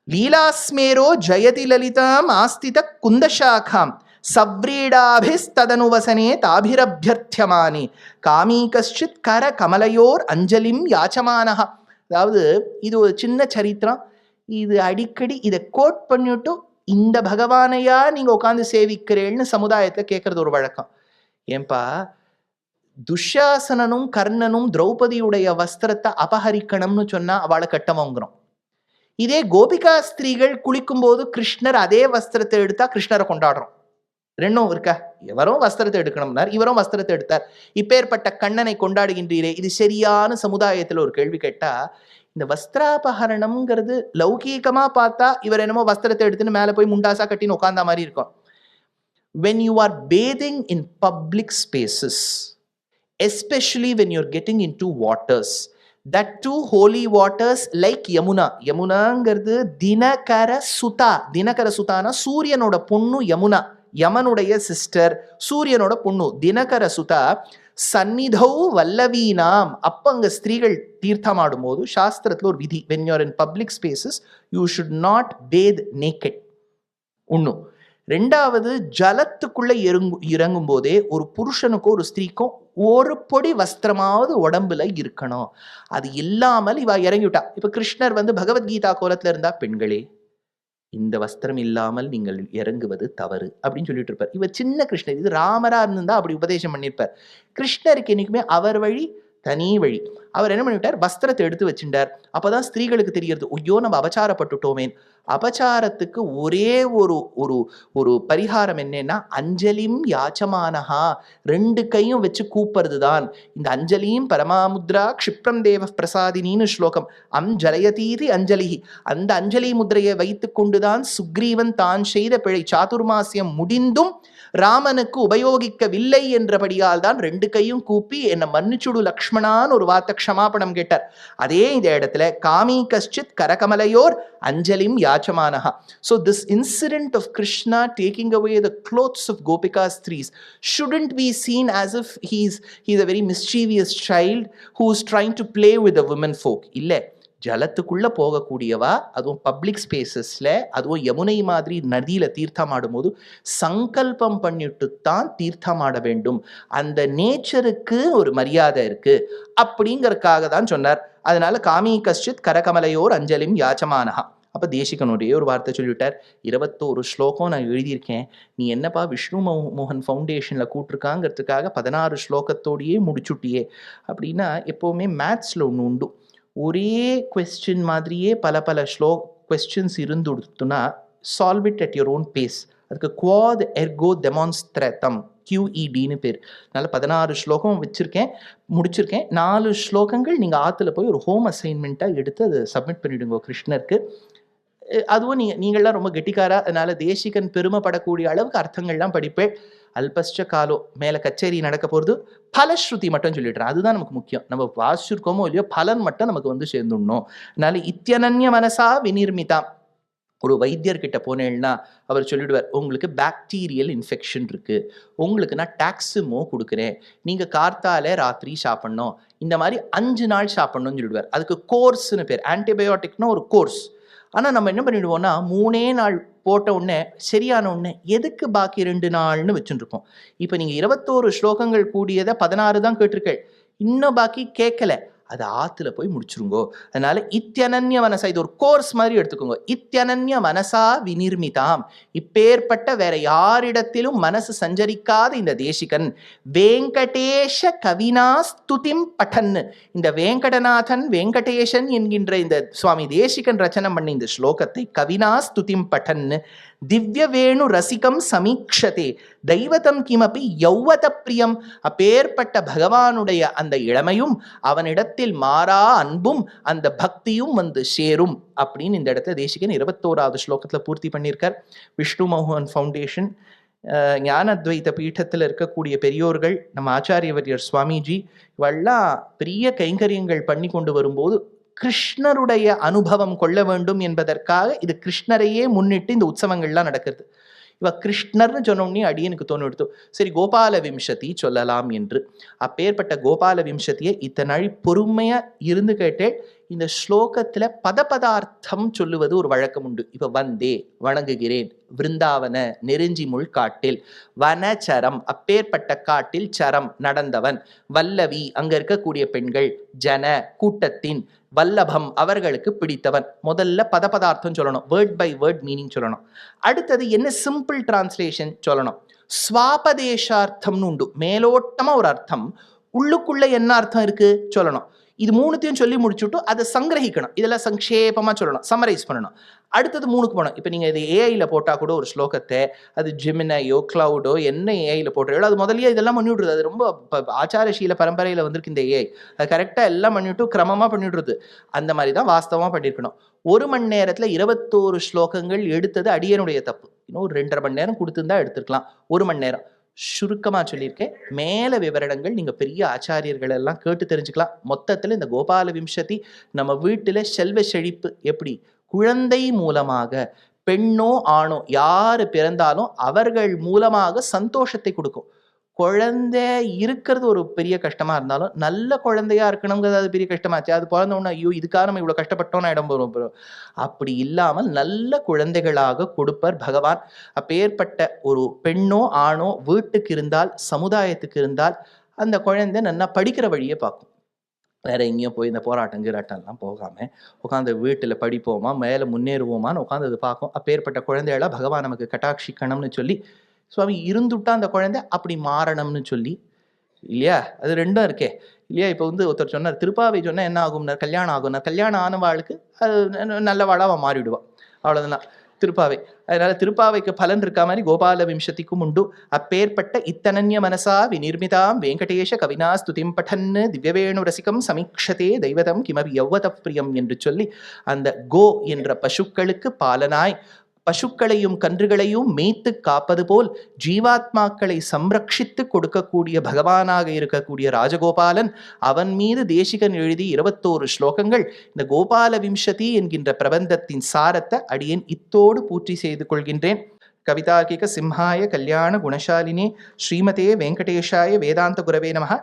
லீலாஸ்மேரோ ஜயதி லலிதாம் ஆஸ்தித குந்தசாகாம் சவ்ரீடாபிஸ்ததனுவசனே தாபிரபியர்த்தியமானி காமீ கஷ்சித் கர கமலையோர் அஞ்சலிம் யாச்சமானஹா. அதாவது இது ஒரு சின்ன சரித்திரம். இது அடிக்கடி இதை கோட் பண்ணிவிட்டு இந்த பகவானையா நீங்கள் உட்காந்து சேவிக்கிறேன்னு சமுதாயத்தில் கேட்கறது ஒரு வழக்கம். ஏன்பா, துஷாசனனும் கர்ணனும் திரௌபதியுடைய வஸ்திரத்தை அபகரிக்கணும்னு சொன்னால் அவளை கட்டவங்கிறோம். இதே கோபிகா ஸ்திரீகள் குளிக்கும் போது கிருஷ்ணர் அதே வஸ்திரத்தை எடுத்தா கிருஷ்ணரை கொண்டாடுறோம். ரெண்டும் இருக்கா? எவரும் வஸ்திரத்தை எடுக்கணும்னார், இவரும் வஸ்திரத்தை எடுத்தார். இப்பேற்பட்ட கண்ணனை கொண்டாடுகின்றீரே, இது சரியான சமுதாயத்தில் ஒரு கேள்வி கேட்டா, இந்த வஸ்திராபகரணம்ங்கிறது லௌகீகமா பார்த்தா இவர் என்னமோ வஸ்திரத்தை எடுத்துன்னு மேலே போய் முண்டாசா கட்டின்னு உட்கார்ந்த மாதிரி இருக்கும். When you are bathing in public spaces, especially when you're getting into waters, that too holy waters like Yamuna. யமுனாங்கிறது தினகர Sudha. தினகர Suthana சூரியனோட பொண்ணு யமுனா, யமனுடைய சிஸ்டர், சூரியனோட பொண்ணு தினகர சுதா. சந்நிதௌ வல்லவீனாம், அப்போ அங்கே ஸ்திரீகள் தீர்த்தமாடும் போது சாஸ்திரத்தில் ஒரு விதி, when you're in public spaces you should not bathe naked. ஒன்று. ரெண்டாவது, ஜலத்துக்குள்ள இறங்கும் போதே ஒரு புருஷனுக்கும் ஒரு ஸ்திரீக்கும் ஒரு பொடி வஸ்திரமாவது உடம்புல இருக்கணும். அது இல்லாமல் இவ இறங்கிவிட்டா. இப்ப கிருஷ்ணர் வந்து பகவத்கீதா கோலத்துல இருந்தா, பெண்களே இந்த வஸ்திரம் இல்லாமல் நீங்கள் இறங்குவது தவறு அப்படின்னு சொல்லிட்டு இருப்பார். இவர் சின்ன கிருஷ்ணர், இது ராமரா இருந்தா அப்படி உபதேசம் பண்ணியிருப்பார். கிருஷ்ணருக்கு என்னைக்குமே அவர் வழி தனி வழி. அவர் என்ன பண்ணிவிட்டார், வஸ்திரத்தை எடுத்து வச்சுட்டார். அப்பதான் ஸ்திரீகளுக்கு தெரியறது, ஐயோ நம்ம அபச்சாரப்பட்டுட்டோமேன். அபச்சாரத்துக்கு ஒரே ஒரு ஒரு ஒரு பரிகாரம் என்னன்னா, அஞ்சலிம் யாச்சமானஹா, 2 கையும் வச்சு கூப்பிடுறது தான். இந்த அஞ்சலியும் பரமாமுத்ரா க்ஷிப்ரம் தேவ பிரசாதினின்னு ஸ்லோகம். ஜலயதீதி அஞ்சலி, அந்த அஞ்சலி முத்திரையை வைத்து கொண்டுதான் சுக்ரீவன் தான் செய்த பிழை சாதுர்மாசியம் முடிந்தும் ராமனுக்கு உபயோகிக்கவில்லை என்றபடியால் தான் 2 கையும் கூப்பி என்ன மன்னிச்சுடு லக்ஷ்மணான்னு ஒரு வார்த்தை க்ஷமாபணம் கேட்டார். அதே இந்த இடத்துல காமி கஷ்டித் கரகமலையோர் அஞ்சலிம் யாச்சமானஹா. So this incident of Krishna taking away the clothes of Gopika's trees shouldn't be seen as if he's a very mischievous child who's trying to play with the women folk. இல்ல, ஜலத்துக்குள்ள போகக்கூடியவா, அதுவும் பப்ளிக் ஸ்பேசஸ்ல, அதுவும் யமுனை மாதிரி நதியில தீர்த்தம் ஆடும்போது சங்கல்பம் பண்ணிட்டு தான் தீர்த்தம் ஆட வேண்டும். அந்த நேச்சருக்கு ஒரு மரியாதை இருக்கு அப்படிங்கறதுக்காக தான் சொன்னார். அதனால காமி கஷ்டித் கரகமலையோர் அஞ்சலிம் யாச்சமானஹா. அப்போ தேசிகனுடைய ஒரு வார்த்தை சொல்லிவிட்டார், 21 ஸ்லோகம் நான் எழுதியிருக்கேன், நீ என்னப்பா விஷ்ணு மோகன் ஃபவுண்டேஷனில் கூட்டிருக்காங்கிறதுக்காக 16 ஸ்லோகத்தோடையே முடிச்சுட்டியே அப்படின்னா. எப்போவுமே மேத்ஸில் ஒன்று உண்டு, ஒரே கொஸ்டின் மாதிரியே பல பல கொஸ்டின்ஸ் இருந்துடுத்துனா solve it at your own pace. அதுக்கு குவாட் எர்கோ டெமான்ஸ்ட்ரேட்டம், QEDன்னு பேர். அதனால் 16 ஸ்லோகம் முடிச்சிருக்கேன். 4 ஸ்லோகங்கள் நீங்கள் ஆற்றுல போய் ஒரு ஹோம் அசைன்மெண்ட்டாக எடுத்து அதை சப்மிட் பண்ணிவிடுங்க கிருஷ்ணருக்கு. அதுவும் நீங்கள்லாம் ரொம்ப கெட்டிக்காரா, அதனால தேசிகன் பெருமைப்படக்கூடிய அளவுக்கு அர்த்தங்கள்லாம் படிப்பேன். அல்பஸ்ட காலோ, மேலே கச்சேரி நடக்க போகிறது, பலஸ்ருதி மட்டும் சொல்லிடுறேன், அதுதான் நமக்கு முக்கியம். நம்ம வாசிச்சிருக்கோமோ இல்லையோ பலன் மட்டும் நமக்கு வந்து சேர்ந்துடணும். அதனால இத்தியனன்ய மனசா விநிர்மிதா. ஒரு வைத்தியர்கிட்ட போனேன்னா அவர் சொல்லிடுவார், உங்களுக்கு பாக்டீரியல் இன்ஃபெக்ஷன் இருக்குது, உங்களுக்கு நான் டாக்ஸிமோ கொடுக்குறேன், நீங்கள் கார்த்தால ராத்திரி சாப்பிட்ணும், இந்த மாதிரி 5 நாள் சாப்பிட்ணும்னு சொல்லிடுவார். அதுக்கு கோர்ஸ்னு பேர். ஆன்டிபயோட்டிக்னா ஒரு கோர்ஸ். ஆனால் நம்ம என்ன பண்ணிவிடுவோம்னா 3 நாள் போட்ட உடனே சரியான உடனே எதுக்கு பாக்கி 2 நாள்னு வச்சுருப்போம். இப்போ நீங்கள் 21 ஸ்லோகங்கள் கூடியதை 16 தான் கேட்டிருக்கேள், இன்னும் பாக்கி கேட்கல, அது ஆற்றுல போய் முடிச்சுருங்கோ. அதனால இத்தியனன்ய மனசா, இது ஒரு கோர்ஸ் மாதிரி எடுத்துக்கோங்க. இத்தியனன்ய மனசா விநிர்மிதாம், இப்பேற்பட்ட வேற யாரிடத்திலும் மனசு சஞ்சரிக்காத இந்த தேசிகன் வேங்கடேஷ கவினா ஸ்துதிம் பட்டன்னு, இந்த வேங்கடநாதன் வெங்கடேசன் என்கின்ற இந்த சுவாமி தேசிகன் ரச்சனை பண்ண இந்த ஸ்லோகத்தை கவினா ஸ்துதிம் பட்டன்னு திவ்ய வேணு ரசிகம் சமீக்ஷதே தெய்வதம் கிமபி யௌவத பிரியம். அப்பேற்பட்ட பகவானுடைய அந்த இளமையும் அவனிடத்தில் மாறா அன்பும் அந்த பக்தியும் வந்து சேரும் அப்படின்னு இந்த இடத்துல தேசிகன் 21வது ஸ்லோகத்துல பூர்த்தி பண்ணியிருக்கார். விஷ்ணு மோகன் ஃபவுண்டேஷன் ஞானத்வைத பீட்டத்தில் இருக்கக்கூடிய பெரியோர்கள், நம்ம ஆச்சாரியவரியர் சுவாமிஜி இவெல்லாம் பெரிய கைங்கரியங்கள் பண்ணி கொண்டு வரும்போது கிருஷ்ணருடைய அனுபவம் கொள்ள வேண்டும் என்பதற்காக இது கிருஷ்ணரையே முன்னிட்டு இந்த உற்சவங்கள்லாம் நடக்கிறது. இவ கிருஷ்ணர்னு சொன்னோடனே அடியனுக்கு தோணுடுத்து, சரி கோபால விம்சதி சொல்லலாம் என்று. அப்பேற்பட்ட கோபால விம்சதியை இத்தனை பொறுமையா இருந்து கேட்டேன். இந்த ஸ்லோகத்துல பதபதார்த்தம் சொல்லுவது ஒரு வழக்கம் உண்டு. இப்ப வந்தே வணங்குகிறேன், விருந்தாவன நெருஞ்சி முள் காட்டில், வனச்சரம் அப்பேற்பட்ட காட்டில் சரம் நடந்தவன், வல்லவி அங்க இருக்கக்கூடிய பெண்கள், ஜன கூட்டத்தின், வல்லபம் அவர்களுக்கு பிடித்தவன். முதல்ல பதபதார்த்தம் சொல்லணும், வேர்ட் பை வேர்ட் மீனிங் சொல்லணும். அடுத்தது என்ன சிம்பிள் டிரான்ஸ்லேஷன் சொல்லணும். ஸ்வாபதேசார்த்தம்னு உண்டு, மேலோட்டமா ஒரு அர்த்தம், உள்ளுக்குள்ள என்ன அர்த்தம் இருக்கு சொல்லணும். இது 3த்தையும் சொல்லி முடிச்சுட்டு அதை சங்கிரகிக்கணும், இதெல்லாம் சங்கேபமா சொல்லணும், சம்மரைஸ் பண்ணணும். அடுத்தது 3க்கு போனோம். இப்போ நீங்கள் இது ஏஐல போட்டால் கூட ஒரு ஸ்லோகத்தை, அது ஜெமினையோ கிளவுடோ என்ன ஏஐல போட்டுறோ அது முதலியே இதெல்லாம் பண்ணிவிடுறது. அது ரொம்ப ஆச்சாரசீல பரம்பரையில் வந்திருக்கு இந்த ஏஐ. அது கரெக்டாக எல்லாம் பண்ணிவிட்டு கிரமமாக பண்ணிவிடுறது. அந்த மாதிரி தான் வாஸ்தவமாக பண்ணியிருக்கணும். 1 மணி நேரத்தில் 21 ஸ்லோகங்கள் எடுத்தது அடியனுடைய தப்பு. இன்னும் ஒரு 2.5 மணி நேரம் கொடுத்துருந்தா எடுத்துருக்கலாம். 1 மணி நேரம் சுருக்கமாக சொல்லியிருக்கேன். மேல விவரணங்கள் நீங்கள் பெரிய ஆச்சாரியர்கள் எல்லாம் கேட்டு தெரிஞ்சுக்கலாம். மொத்தத்தில் இந்த கோபால விம்சதி நம்ம வீட்டில் செல்வ செழிப்பு எப்படி, குழந்தை மூலமாக, பெண்ணோ ஆணோ யாரு பிறந்தாலும் அவர்கள் மூலமாக சந்தோஷத்தை கொடுக்கும். குழந்தை இருக்கிறது ஒரு பெரிய கஷ்டமா இருந்தாலும் நல்ல குழந்தையா இருக்கணுங்கிறது அது பெரிய கஷ்டமாச்சு. அது பிறந்த உடனே ஐயோ இதுக்காக நம்ம இவ்வளவு கஷ்டப்பட்டோம்னா இடம் போறோம். அப்படி இல்லாமல் நல்ல குழந்தைகளாக கொடுப்பர் பகவான். அப்பேற்பட்ட ஒரு பெண்ணோ ஆணோ வீட்டுக்கு இருந்தால், சமுதாயத்துக்கு இருந்தால், அந்த குழந்தை நல்லா படிக்கிற வழியை பார்க்கும். வேற எங்கேயும் போய் இந்த போராட்டம் கிராட்டம்லாம் போகாம உட்காந்து வீட்டில் படிப்போமா, மேலே முன்னேறுவோமான்னு உட்காந்து அது பார்க்கும். அப்பேற்பட்ட குழந்தைகளா பகவான் நமக்கு கட்டாட்சிக்கணும்னு சொல்லி சுவாமி இருந்துட்டா அந்த குழந்தை அப்படி மாறணும்னு சொல்லி இல்லையா, அது 2ம் இருக்கே இல்லையா. இப்போ வந்து ஒருத்தர் சொன்னார், திருப்பாவை சொன்னா என்ன ஆகும்னா கல்யாணம் ஆகும்னா, கல்யாணம் ஆனவாளுக்கு அது நல்லவாளா அவன் மாறிவிடுவான், அவ்வளவுதான் திருப்பாவை. அதனால திருப்பாவைக்கு பலன் இருக்கா மாதிரி கோபால விம்சதிக்கும் உண்டு. அப்பேற்பட்ட இத்தனன்ய மனசா விநிர்மிதாம் வெங்கடேஷ கவினா ஸ்துதிம் பட்டன்னு திவ்யவேணு ரசிகம் சமீக்ஷதே தெய்வதம் கிமபி யௌவத பிரியம் என்று சொல்லி அந்த கோ என்ற பசுக்களுக்கு பாலனாய் பசுக்களையும் கன்றுகளையும் மேய்த்து காப்பது போல் ஜீவாத்மாக்களை சம்ரட்சித்து கொடுக்கக்கூடிய பகவானாக இருக்கக்கூடிய ராஜகோபாலன், அவன் மீது தேசிகன் எழுதி 21 ஸ்லோகங்கள். இந்த கோபால விம்சதி என்கின்ற பிரபந்தத்தின் சாரத்தை அடியேன் இத்தோடு பூர்த்தி செய்து கொள்கின்றேன். கவிதார்க்கிக சிம்ஹாய கல்யாண குணசாலினே ஸ்ரீமதே வெங்கடேஷாய வேதாந்த குரவே நமஹ.